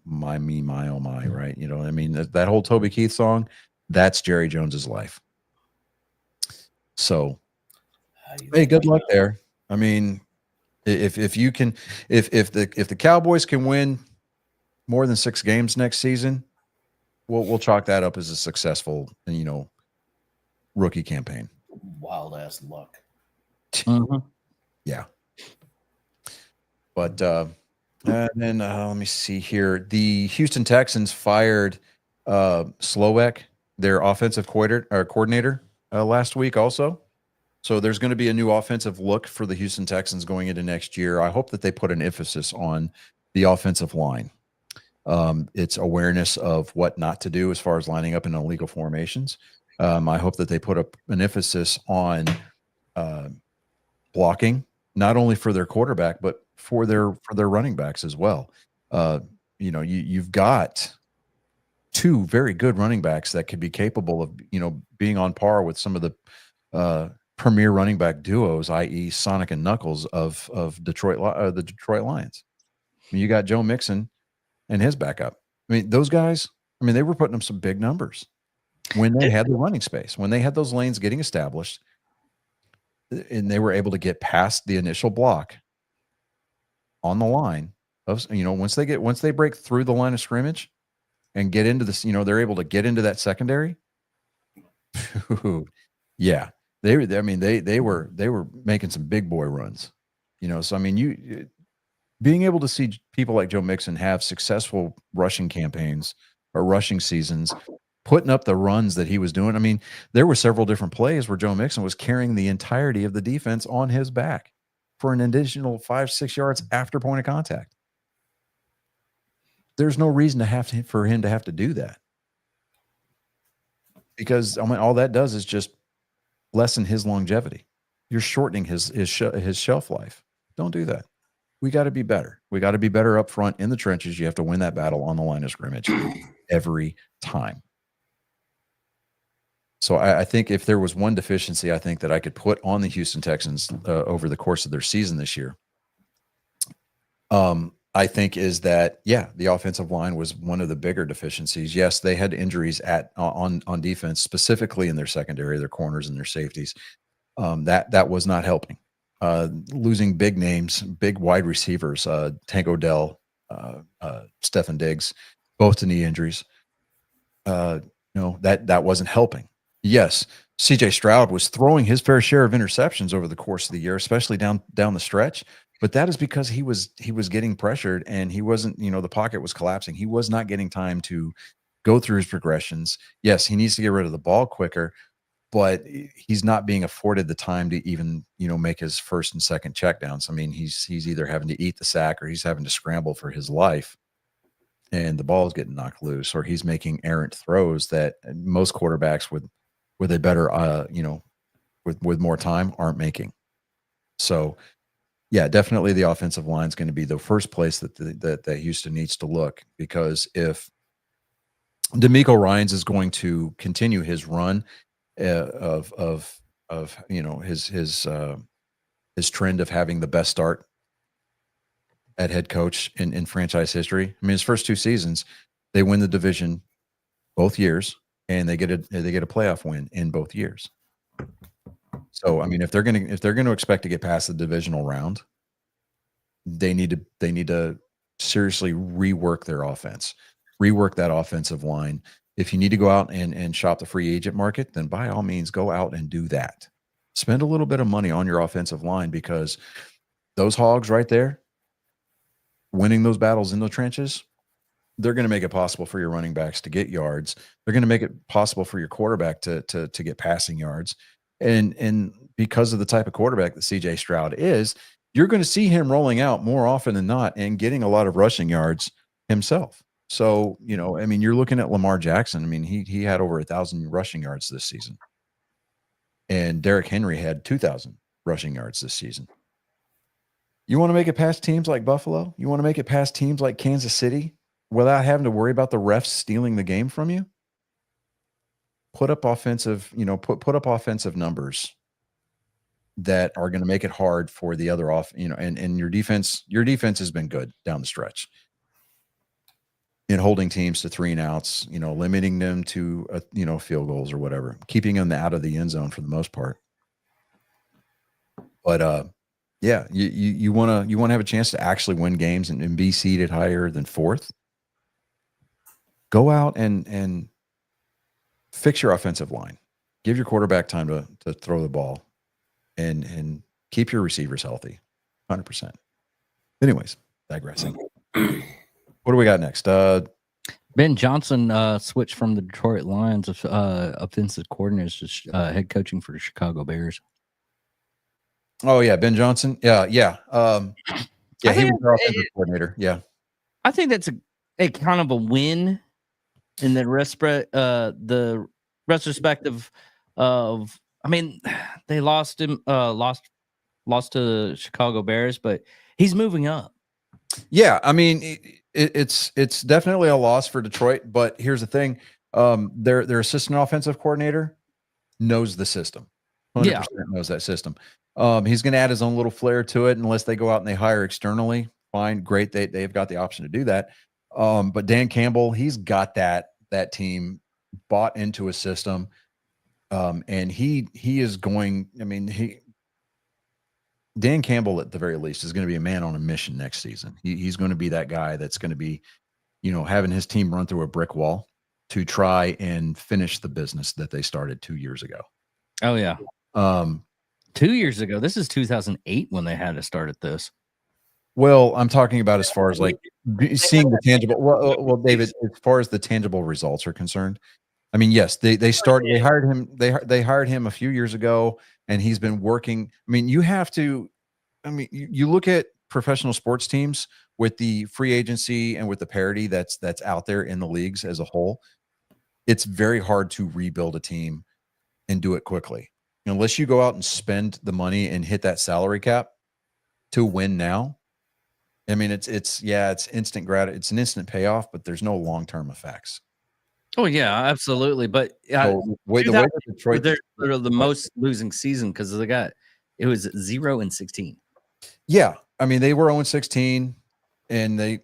my, me, my, oh, my, right? I mean, that whole Toby Keith song, that's Jerry Jones's life. So, hey, good luck there. I mean, if you can, if the Cowboys can win more than 6 games next season, we'll chalk that up as a successful, rookie campaign. Wild ass luck. Mm-hmm. Yeah. But then let me see here. The Houston Texans fired Slowek, their offensive coordinator, last week also. So there's going to be a new offensive look for the Houston Texans going into next year. I hope that they put an emphasis on the offensive line. It's awareness of what not to do as far as lining up in illegal formations. I hope that they put an emphasis on blocking, not only for their quarterback, but for their running backs as well. You've got 2 very good running backs that could be capable of, being on par with some of the premier running back duos, i.e. Sonic and Knuckles of the Detroit Lions. I mean, you got Joe Mixon and his backup. I mean, those guys, they were putting up some big numbers when they had the running space, when they had those lanes getting established, and they were able to get past the initial block on the line of, once they break through the line of scrimmage and get into this, they're able to get into that secondary. Yeah. They were making some big boy runs, so being able to see people like Joe Mixon have successful rushing campaigns or rushing seasons, putting up the runs that he was doing. I mean, there were several different plays where Joe Mixon was carrying the entirety of the defense on his back for an additional 5-6 yards after point of contact. There's no reason for him to have to do that, because all that does is just lessen his longevity. You're shortening his shelf life. Don't do that. We got to be better. We got to be better up front in the trenches. You have to win that battle on the line of scrimmage every time. So I think if there was one deficiency, I think that I could put on the Houston Texans over the course of their season this year, I think is that, the offensive line was one of the bigger deficiencies. Yes, they had injuries on defense, specifically in their secondary, their corners and their safeties. That was not helping. Losing big names, big wide receivers, Tank Odell, Stefon Diggs, both to knee injuries. That wasn't helping. Yes, CJ Stroud was throwing his fair share of interceptions over the course of the year, especially down the stretch. But that is because he was getting pressured and he wasn't, the pocket was collapsing. He was not getting time to go through his progressions. Yes, he needs to get rid of the ball quicker, but he's not being afforded the time to even, make his first and second checkdowns. I mean, he's either having to eat the sack or he's having to scramble for his life, and the ball is getting knocked loose, or he's making errant throws that most quarterbacks with a better, with more time aren't making. So, yeah, definitely the offensive line is going to be the first place that Houston needs to look, because if DeMeco Ryans is going to continue his run of his trend of having the best start at head coach in franchise history. I mean, his first 2 seasons, they win the division both years, and they get a playoff win in both years. So, I mean, if they're gonna expect to get past the divisional round, they need to seriously rework their offense, rework that offensive line. If you need to go out and shop the free agent market, then by all means go out and do that. Spend a little bit of money on your offensive line, because those hogs right there, winning those battles in the trenches, they're going to make it possible for your running backs to get yards. They're going to make it possible for your quarterback to get passing yards. And because of the type of quarterback that CJ Stroud is, you're going to see him rolling out more often than not and getting a lot of rushing yards himself. So, you know, I mean, you're looking at Lamar Jackson. I mean, he had over 1,000 rushing yards this season. And Derrick Henry had 2,000 rushing yards this season. You want to make it past teams like Buffalo? You want to make it past teams like Kansas City without having to worry about the refs stealing the game from you? Put up offensive, you know, put up offensive numbers that are going to make it hard for the other and your defense has been good down the stretch in holding teams to 3 and outs, you know, limiting them to field goals or whatever, keeping them out of the end zone for the most part. But yeah, you want to have a chance to actually win games and be seeded higher than 4th. Go out and fix your offensive line. Give your quarterback time to throw the ball, and keep your receivers healthy, 100%. Anyways, digressing. What do we got next? Ben Johnson switched from the Detroit Lions of offensive coordinators to head coaching for the Chicago Bears. Oh yeah, Ben Johnson. Yeah. He was their offensive coordinator. Yeah, I think that's a kind of a win in the retrospective of. I mean, they lost him, lost to the Chicago Bears, but he's moving up. Yeah, I mean, it's definitely a loss for Detroit. But here's the thing: their assistant offensive coordinator knows the system. 100% knows that system. He's going to add his own little flair to it, unless they go out and they hire externally. Fine, great. They've got the option to do that. But Dan Campbell, he's got that team bought into a system. And he is going. I mean, Dan Campbell at the very least is going to be a man on a mission next season. He's going to be that guy that's going to be, you know, having his team run through a brick wall to try and finish the business that they started 2 years ago. Oh yeah. 2 years ago. This is 2008 when they had to start at this. Well, I'm talking about as far as like seeing the tangible. Well, David, as far as the tangible results are concerned, I mean, yes, they hired him. They hired him a few years ago, and he's been working. I mean, you have to. I mean, you look at professional sports teams with the free agency and with the parity that's out there in the leagues as a whole. It's very hard to rebuild a team and do it quickly, unless you go out and spend the money and hit that salary cap to win now. I mean, it's instant it's an instant payoff, but there's no long-term effects. Oh yeah, absolutely. But the way that Detroit, they're the most losing season because it was 0-16. Yeah, I mean they were 0-16, and they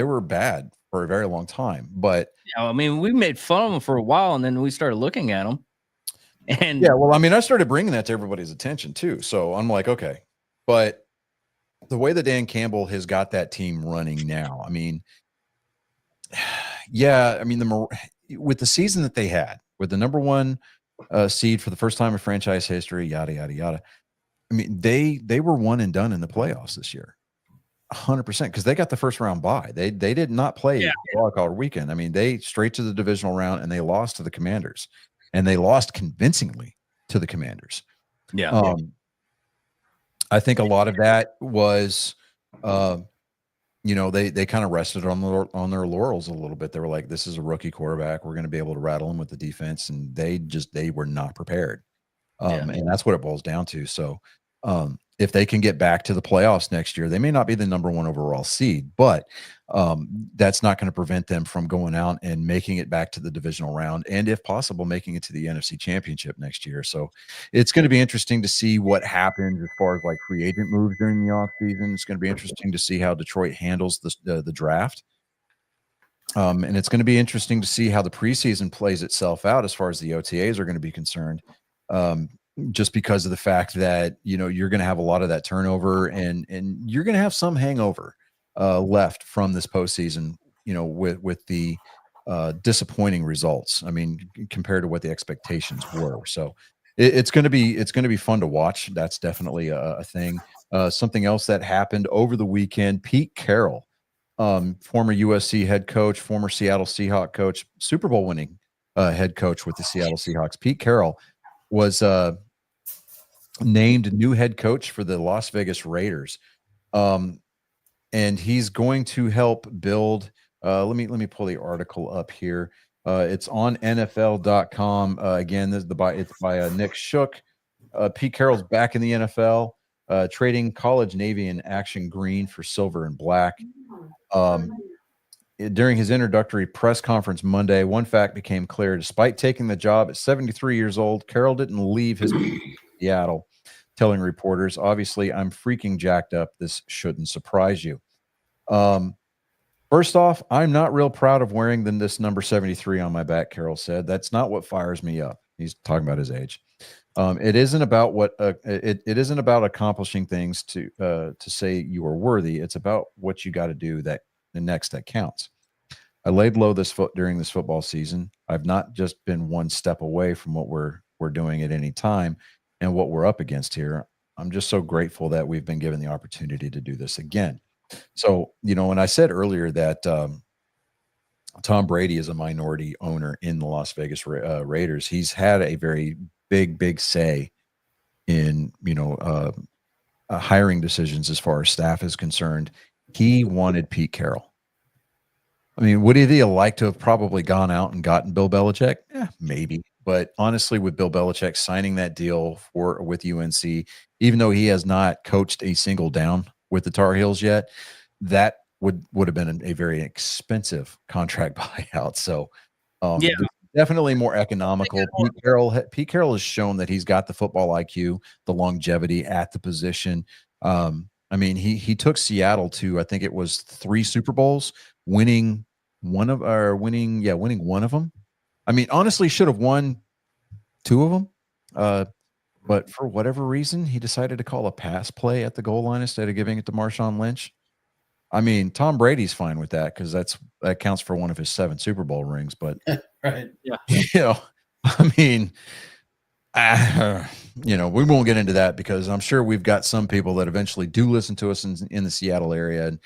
were bad for a very long time. But I mean, we made fun of them for a while, and then we started looking at them. And yeah, well, I mean, I started bringing that to everybody's attention too. So I'm like, okay, but the way that Dan Campbell has got that team running now, I mean, yeah, I mean, with the season that they had, with the number 1 seed for the first time in franchise history, yada yada yada. I mean, they were one and done in the playoffs this year, 100%, because they got the first round bye. They did not play wildcard weekend. I mean, they straight to the divisional round, and they lost to the Commanders, and they lost convincingly to the Commanders. Yeah. I think a lot of that was, they kind of rested on their laurels a little bit. They were like, this is a rookie quarterback. We're going to be able to rattle him with the defense. And they were not prepared. And that's what it boils down to. So If they can get back to the playoffs next year, they may not be the number 1 overall seed, but that's not going to prevent them from going out and making it back to the divisional round, and if possible, making it to the NFC Championship next year. So it's going to be interesting to see what happens as far as like free agent moves during the offseason. It's going to be interesting to see how Detroit handles the draft. And it's going to be interesting to see how the preseason plays itself out as far as the OTAs are going to be concerned. Just because of the fact that, you're going to have a lot of that turnover and you're going to have some hangover left from this postseason, with the disappointing results. I mean, compared to what the expectations were. So it's going to be fun to watch. That's definitely a thing. Something else that happened over the weekend, Pete Carroll, former USC head coach, former Seattle Seahawks coach, Super Bowl winning head coach with the Seattle Seahawks. Pete Carroll was named new head coach for the Las Vegas Raiders. And he's going to help build, let me pull the article up here. It's on NFL.com. Again, it's by Nick Shook. Pete Carroll's back in the NFL, trading college navy and action green for silver and black. During his introductory press conference Monday, one fact became clear. Despite taking the job at 73 years old, Carroll didn't leave his Seattle, telling reporters, "Obviously, I'm freaking jacked up. This shouldn't surprise you." First off, I'm not real proud of wearing this number 73 on my back, Carroll said. That's not what fires me up. He's talking about his age. It isn't about it isn't about accomplishing things to say you are worthy. It's about what you got to do that counts. I laid low during this football season. I've not just been one step away from what we're doing at any time and what we're up against here. I'm just so grateful that we've been given the opportunity to do this again. So, and I said earlier that Tom Brady is a minority owner in the Las Vegas Raiders. He's had a very big say in, hiring decisions as far as staff is concerned. He wanted Pete Carroll. I mean, would he have liked to have probably gone out and gotten Bill Belichick? Yeah, maybe. But honestly, with Bill Belichick signing that deal with UNC, even though he has not coached a single down with the Tar Heels yet, that would have been a very expensive contract buyout. So definitely more economical. Pete Carroll has shown that he's got the football IQ, the longevity at the position. I mean, he took Seattle to, I think it was 3 Super Bowls, winning one of them. I mean, honestly, should have won 2 of them. But for whatever reason, he decided to call a pass play at the goal line instead of giving it to Marshawn Lynch. I mean, Tom Brady's fine with that because that counts for one of his 7 Super Bowl rings. But right, yeah, I mean, we won't get into that because I'm sure we've got some people that eventually do listen to us in the Seattle area, and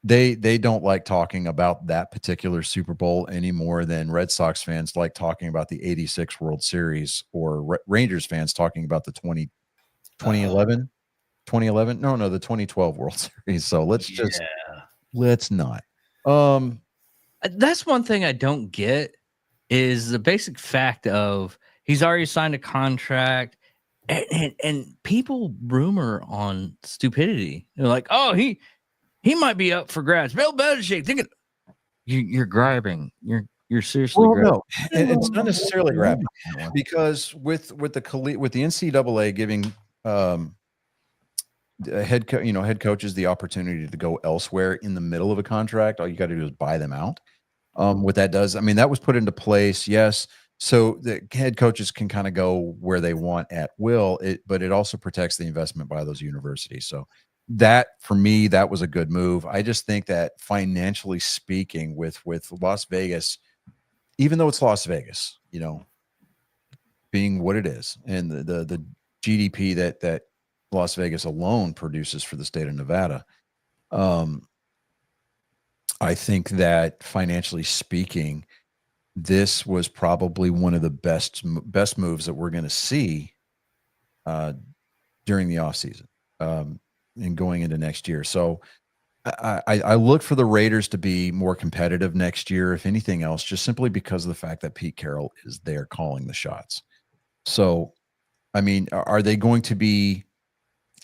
they don't like talking about that particular Super Bowl any more than Red Sox fans like talking about the 86 World Series or Rangers fans talking about the 2011. No, the 2012 World Series. So let's not. That's one thing I don't get is the basic fact of he's already signed a contract and people rumor on stupidity. They're like, oh, he might be up for grabs. Bill Belichick, you're grabbing. You're seriously grabbing. No, it's not necessarily grabbing because with the NCAA giving head coaches the opportunity to go elsewhere in the middle of a contract, all you got to do is buy them out. What that does, I mean, that was put into place, yes, so the head coaches can kind of go where they want at will. But it also protects the investment by those universities. So that, for me, that was a good move. I just think that financially speaking, with Las Vegas, even though it's Las Vegas, being what it is, and the GDP that Las Vegas alone produces for the state of Nevada, I think that financially speaking, this was probably one of the best moves that we're going to see during the offseason and going into next year. So I look for the Raiders to be more competitive next year, if anything else, just simply because of the fact that Pete Carroll is there calling the shots. So, I mean, are they going to be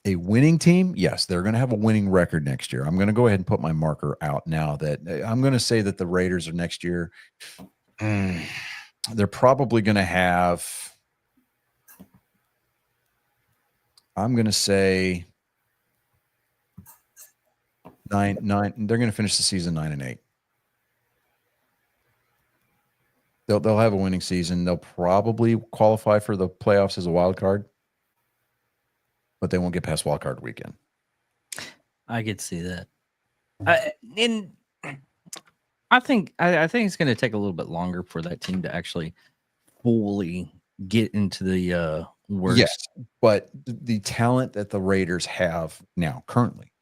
A winning team, yes, they're going to have a winning record next year. I'm going to go ahead and put my marker out now that I'm going to say that the Raiders are next year. They're probably going to have, I'm going to say 9. They're going to finish the season 9-8. They'll have a winning season. They'll probably qualify for the playoffs as a wild card, but they won't get past wild card weekend. I could see that. I think it's going to take a little bit longer for that team to actually fully get into the worst. Yes, but the talent that the Raiders have now currently,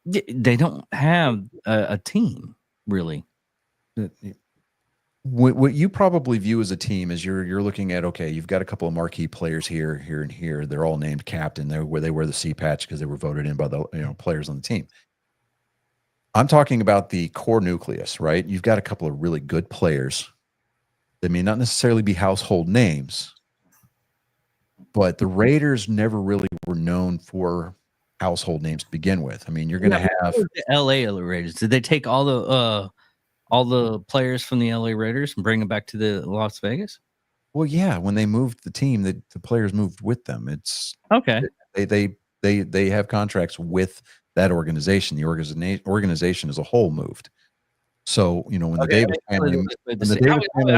they don't have a team really. What you probably view as a team is you're looking at, okay, you've got a couple of marquee players here, and here. They're all named captain. They're where they wear the C patch because they were voted in by the players on the team. I'm talking about the core nucleus, right? You've got a couple of really good players that may not necessarily be household names, but the Raiders never really were known for household names to begin with. I mean, you're going to have the LA Raiders. Did they take all the players from the LA Raiders and bring them back to the Las Vegas? Well, yeah, when they moved the team, the players moved with them. It's okay. They have contracts with that organization. The organization as a whole moved. So, when the Davis family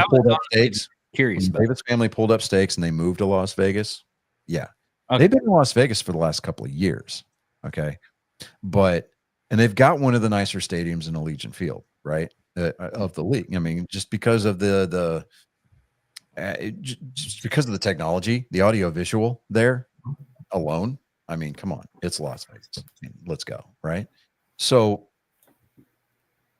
pulled up stakes, Davis family pulled up stakes and they moved to Las Vegas. Yeah. Okay. They've been in Las Vegas for the last couple of years. Okay. And they've got one of the nicer stadiums in Allegiant Field, right? Of the league. I mean, just because of just because of the technology, the audio visual there alone. I mean, come on, it's Las Vegas. Let's go, right? So,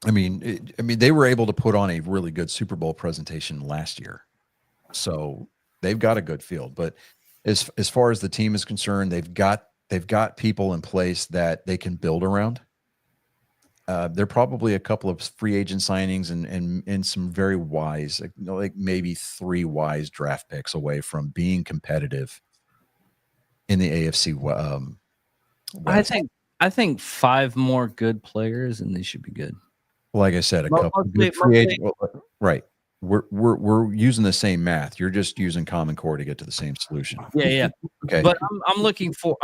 I mean, they were able to put on a really good Super Bowl presentation last year, so they've got a good field. But as far as the team is concerned, they've got people in place that they can build around. They're probably a couple of free agent signings and some very wise, like maybe 3 wise draft picks away from being competitive in the AFC. West. I think 5 more good players and they should be good. Like I said, a couple of good free agents. Right. We're using the same math. You're just using Common Core to get to the same solution. Yeah. Okay. But I'm looking for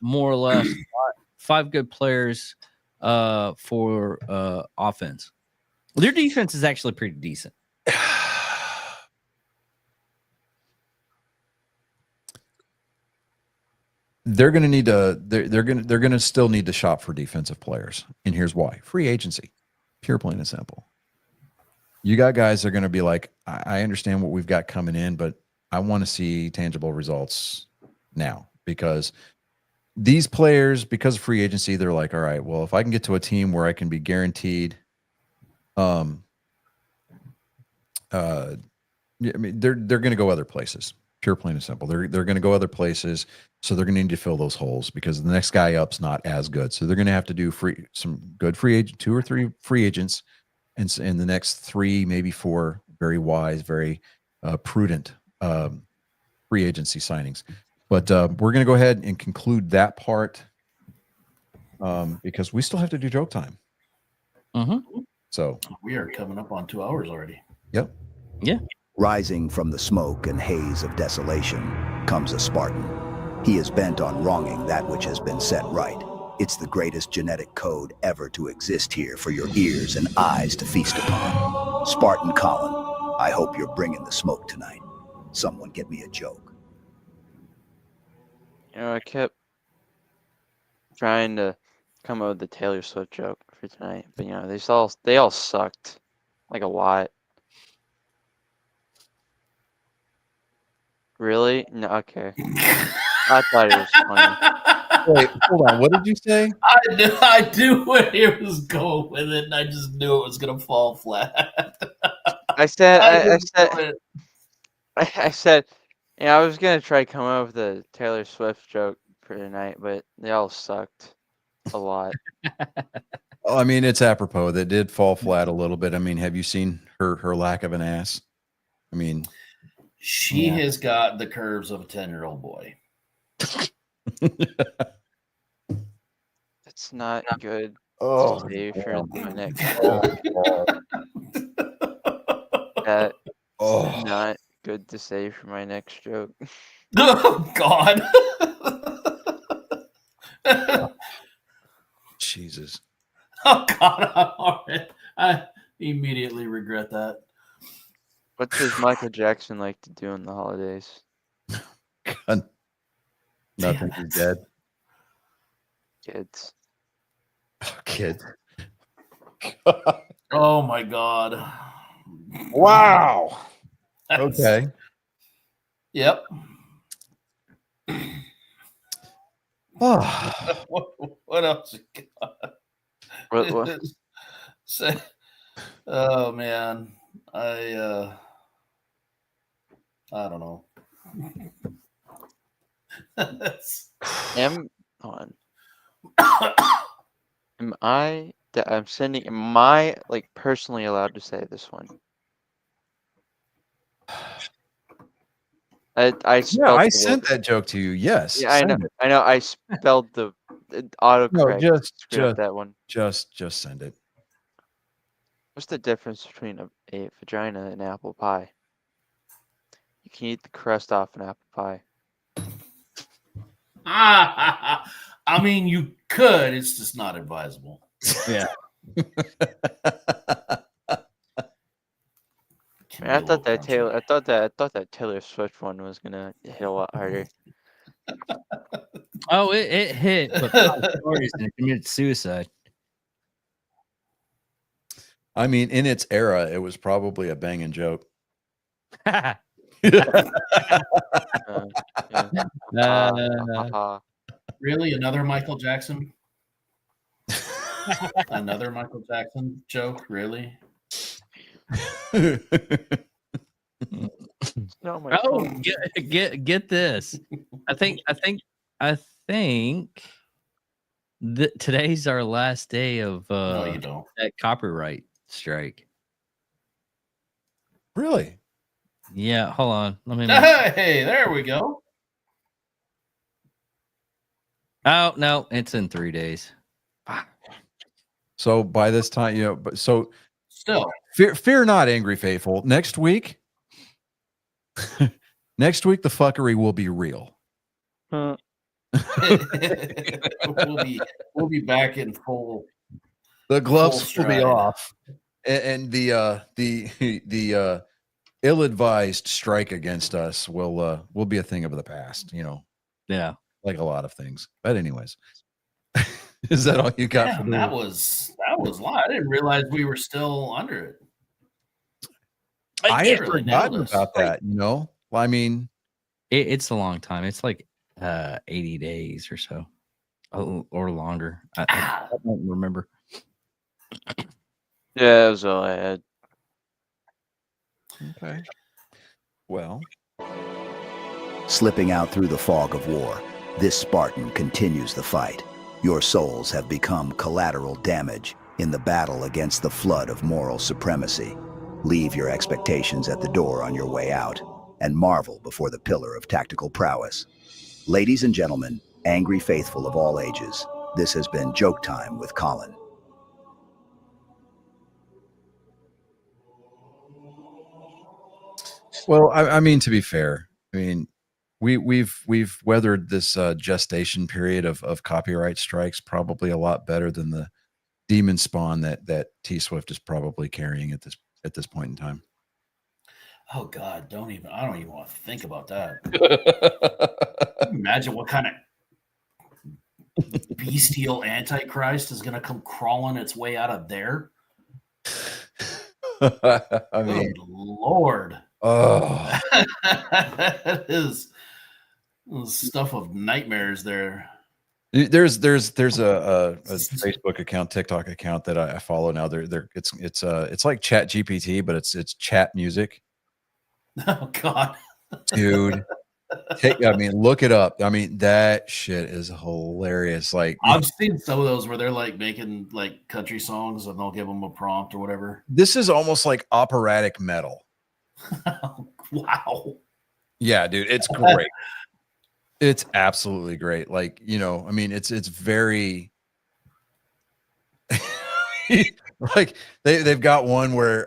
more or less 5 good players for offense. Their defense is actually pretty decent. They're going to need to. They're going to still need to shop for defensive players, and here's why: free agency, pure, plain and simple. You got guys that are going to be like, I understand what we've got coming in, but I want to see tangible results now because these players, because of free agency, they're like, all right, well, if I can get to a team where I can be guaranteed, I mean, they're going to go other places. Pure, plain and simple. They're going to go other places, so they're going to need to fill those holes because the next guy up's not as good. So they're going to have to do some good free agent, 2 or 3 free agents, and the next 3, maybe 4, very wise, very prudent free agency signings. But we're going to go ahead and conclude that part because we still have to do joke time. Mm-hmm. So we are coming up on 2 hours already. Yep. Yeah. Rising from the smoke and haze of desolation comes a Spartan. He is bent on wronging that which has been set right. It's the greatest genetic code ever to exist here for your ears and eyes to feast upon. Spartan Colin, I hope you're bringing the smoke tonight. Someone get me a joke. I kept trying to come up with the Taylor Swift joke for tonight, but they all sucked, like a lot. Really? No, okay. I thought it was funny. Wait, hold on. What did you say? I knew where he was going with it, and I just knew it was gonna fall flat. I said, I was gonna try to come up with a Taylor Swift joke for tonight, but they all sucked a lot. Oh, I mean, it's apropos. That did fall flat a little bit. I mean, have you seen her lack of an ass? I mean, she has got the curves of a 10-year-old boy. That's not good Oh, to say for damn. my next Oh, That's oh. not good to say for my next joke. Oh God. Jesus. Oh God, I'm already, I immediately regret that. What does Michael Jackson like to do in the holidays? God. Nothing. Damn He's it. dead. Kids. Oh, kid. Oh my God. Wow. That's- Okay. Yep. Oh. What else? You got? What? Say- oh man, I don't know. Am I that I'm sending? Am I like personally allowed to say this one? I Yeah, spelled I the sent word. that joke to you. Yes. Yeah, I know. send it. I know. I spelled the autocorrect. No, Screwed up that one. just send it. What's the difference between a vagina and apple pie? You can eat the crust off an apple pie. I mean, you could. It's just not advisable. Yeah. Can Man, be a little crunchy. I thought that Taylor Swift one was gonna hit a lot harder. Oh, it hit, but 5 stories and it committed suicide. I mean, in its era, it was probably a banging joke. Yeah. Really, another Michael Jackson? Another Michael Jackson joke? Really? No, my Oh, phone. get this. I think today's our last day of No, you don't. that copyright strike. Really? Yeah, hold on. Let me Hey, there we go. Oh, no, it's in 3 days. So by this time, you know, but so Still. fear not, angry faithful. Next week, the fuckery will be real. Huh. we'll be back in full. The gloves Full will be stride. off, and the ill-advised strike against us will be a thing of the past. You know, Yeah. like a lot of things. But anyways, is that all you got? Damn, for that was a lot. I didn't realize we were still under it. I It had really forgotten nailed us. about that. You know, well, I mean, It's a long time. It's like 80 days or so. Or longer. I don't remember. Yeah, that was all I had. okay. Well, Slipping out through the fog of war, this Spartan continues the fight. Your souls have become collateral damage in the battle against the flood of moral supremacy. Leave your expectations at the door on your way out and marvel before the pillar of tactical prowess. Ladies and gentlemen, angry faithful of all ages, this has been Joke Time with Colin. well, I mean, to be fair, I mean, we've weathered this gestation period of copyright strikes probably a lot better than the demon spawn that T Swift is probably carrying at this point in time. Oh God, I don't even want to think about that. Can you imagine what kind of bestial antichrist is going to come crawling its way out of there? I mean, Good Lord. oh, That is stuff of nightmares there. there's a Facebook account, TikTok account that I follow now. It's like Chat GPT, but it's chat music. Oh God. Dude, I mean, look it up. I mean, that shit is hilarious. Like, I've seen some of those where they're like making like country songs and they'll give them a prompt or whatever. this is almost like operatic metal. Wow. Yeah, dude, it's great. It's absolutely great. Like, you know, I mean, it's very like they've got one where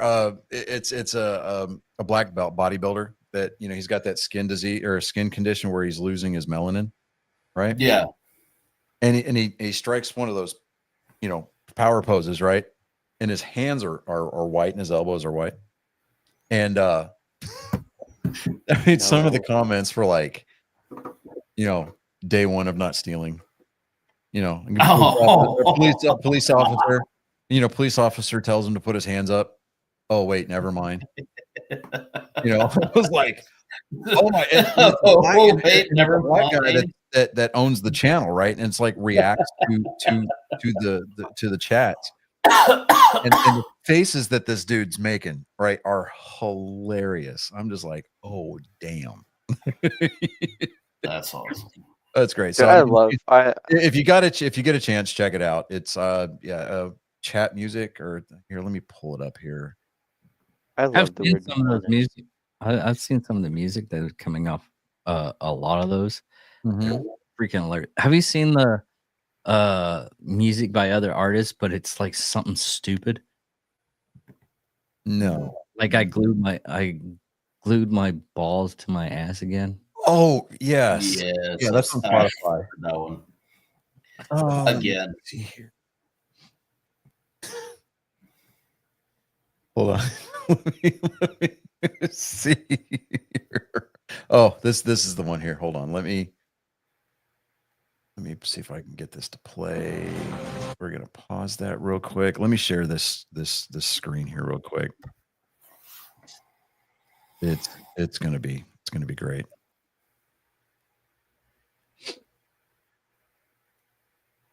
it's a black belt bodybuilder that, you know, he's got that skin disease or a skin condition where he's losing his melanin, right? Yeah. And he strikes one of those, you know, power poses, right? And his hands are white and his elbows are white. And I mean, some of the comments were like, you know, day one of not stealing, you know, police officer, you know, police officer tells him to put his hands up. Oh, wait, never mind. You know, it was like, oh my, never mind. That owns the channel, right? And it's like reacts to the chat. And the faces that this dude's making, right, are hilarious. I'm just like, oh damn. That's awesome. That's great. So if you get a chance, check it out. It's chat music, or here, let me pull it up here. I've seen some of those music. I've seen some of the music that is coming off a lot of those. Mm-hmm. Freaking hilarious. Have you seen the music by other artists, but it's like something stupid? No. Like I glued my balls to my ass again. Oh yes. Yeah, that's on Spotify. That one. Again. See here. Hold on. let me see here. Oh, this is the one here. Hold on. Let me see if I can get this to play. We're gonna pause that real quick. Let me share this screen here real quick. It's gonna be great.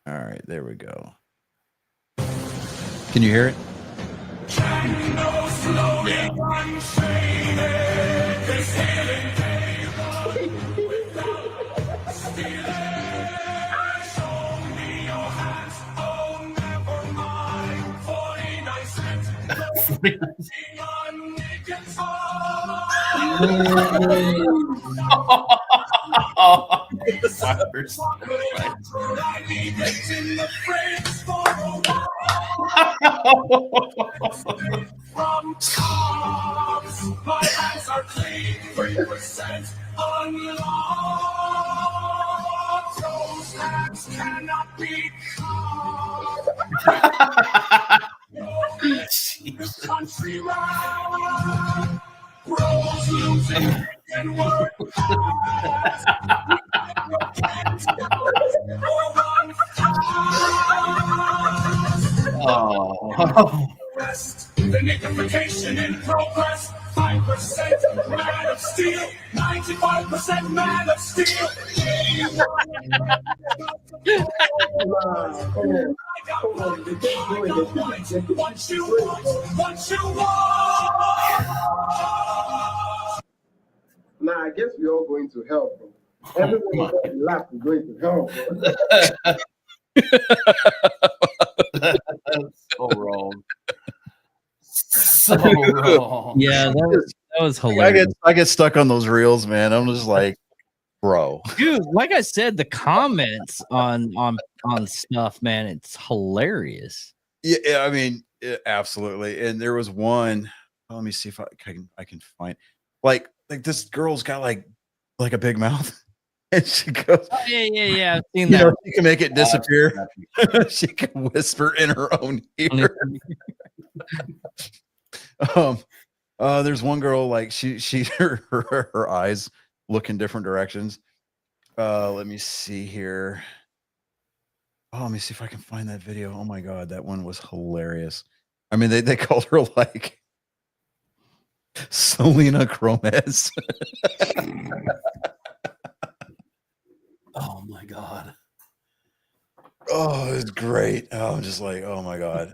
All right, there we go. Can you hear it? My hands are clean, 3% unlocked. Those hands cannot be caught. This country round, grows losing and work the nidification in progress. 5% man of steel, 95% man of steel. What you want. Now, I guess we're all going to hell, bro. Everyone in life is going to hell, bro. That's so wrong. So wrong. Yeah, that was hilarious. I get stuck on those reels, man. I'm just like, bro. Dude, like I said, the comments on stuff, man, it's hilarious. Yeah, I mean, absolutely. And there was one. Let me see if I can find like this girl's got like a big mouth. And she goes, oh, yeah. I've seen that. She can make it disappear. She can whisper in her own ear. There's one girl like her eyes look in different directions. Let me see here. Oh, let me see if I can find that video. Oh my god, that one was hilarious. I mean, they called her like Selena Gomez. Oh my god. Oh, it's great. Oh, I'm just like, oh my god.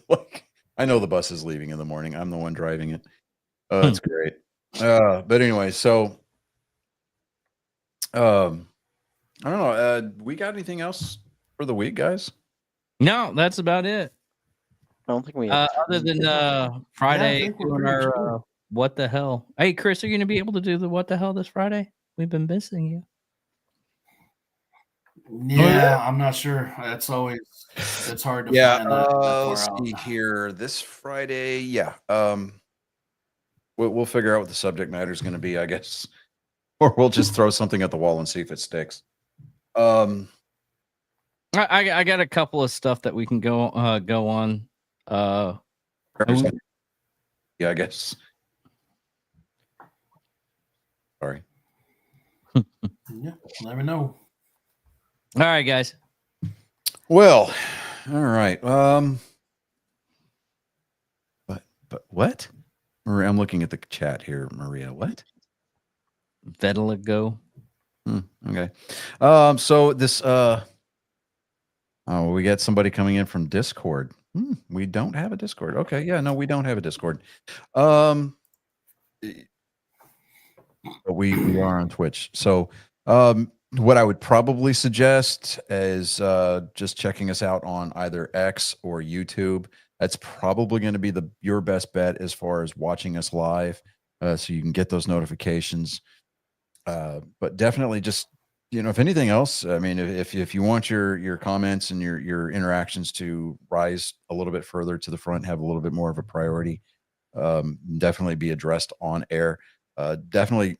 Like, I know the bus is leaving in the morning. I'm the one driving it. Oh, that's great. But anyway, so I don't know. We got anything else for the week, guys? No, that's about it. I don't think we have other than Friday doing our what the hell. Hey, Chris, are you going to be able to do the what the hell this Friday? We've been missing you. Yeah, I'm not sure. It's hard to find that far let's out. see here. This Friday, yeah. We'll figure out what the subject matter is going to be, I guess, or we'll just throw something at the wall and see if it sticks. I got a couple of stuff that we can go on. Yeah, I guess. Sorry. Yeah, never know. All right, guys. Well, all right. But what? Maria, I'm looking at the chat here, Maria. What? Vettel Okay. So this we got somebody coming in from Discord. We don't have a Discord. Okay, yeah, no, we don't have a Discord. But we are on Twitch. So what I would probably suggest is just checking us out on either X or YouTube. That's probably going to be your best bet as far as watching us live, so you can get those notifications. But definitely just, if anything else, I mean, if you want your comments and your interactions to rise a little bit further to the front, have a little bit more of a priority, definitely be addressed on air. Definitely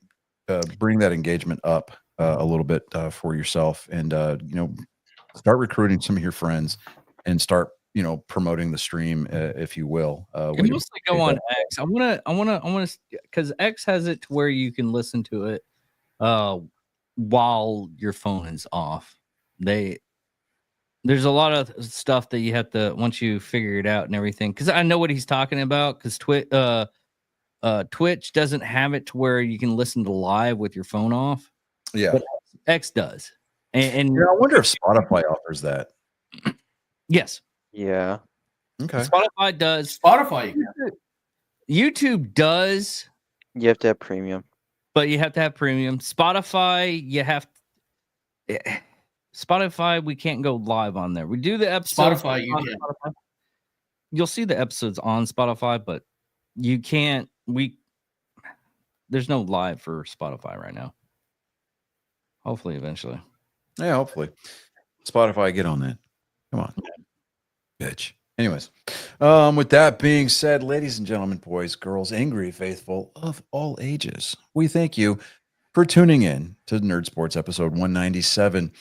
bring that engagement up a little bit for yourself, and start recruiting some of your friends and start promoting the stream, if you will. You mostly go on X. I want to, because X has it to where you can listen to it while your phone is off. There's a lot of stuff that you have to, once you figure it out and everything, because I know what he's talking about, because Twitch doesn't have it to where you can listen to live with your phone off. Yeah, but X does. And I wonder if Spotify offers that. Yes. Yeah. Okay. Spotify does. Spotify. YouTube does. You have to have premium. But you have to have premium. Spotify, Spotify, we can't go live on there. We do the episodes. Spotify, you can. Spotify. You'll see the episodes on Spotify, but you can't. There's no live for Spotify right now. Hopefully, eventually. Yeah, hopefully. Spotify, get on that. Come on, bitch. Anyways, with that being said, ladies and gentlemen, boys, girls, angry faithful of all ages, we thank you for tuning in to Nerd Sports episode 197.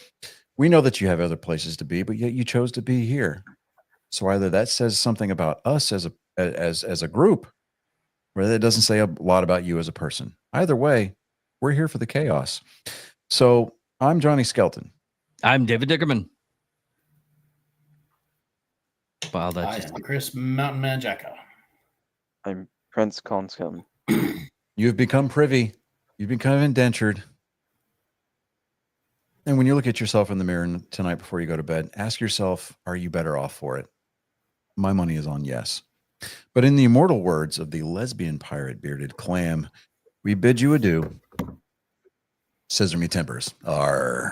We know that you have other places to be, but yet you chose to be here. So either that says something about us as a group, or that doesn't say a lot about you as a person. Either way, we're here for the chaos. So I'm Johnny Skelton. I'm David Dickerman. Wow, that's I am Chris Mountain Man Jacko. I'm Prince Conscom. You've become privy. You've become indentured. And when you look at yourself in the mirror tonight before you go to bed, ask yourself, are you better off for it? My money is on yes. But in the immortal words of the lesbian pirate bearded clam, we bid you adieu. Scissor me timbers. Arr.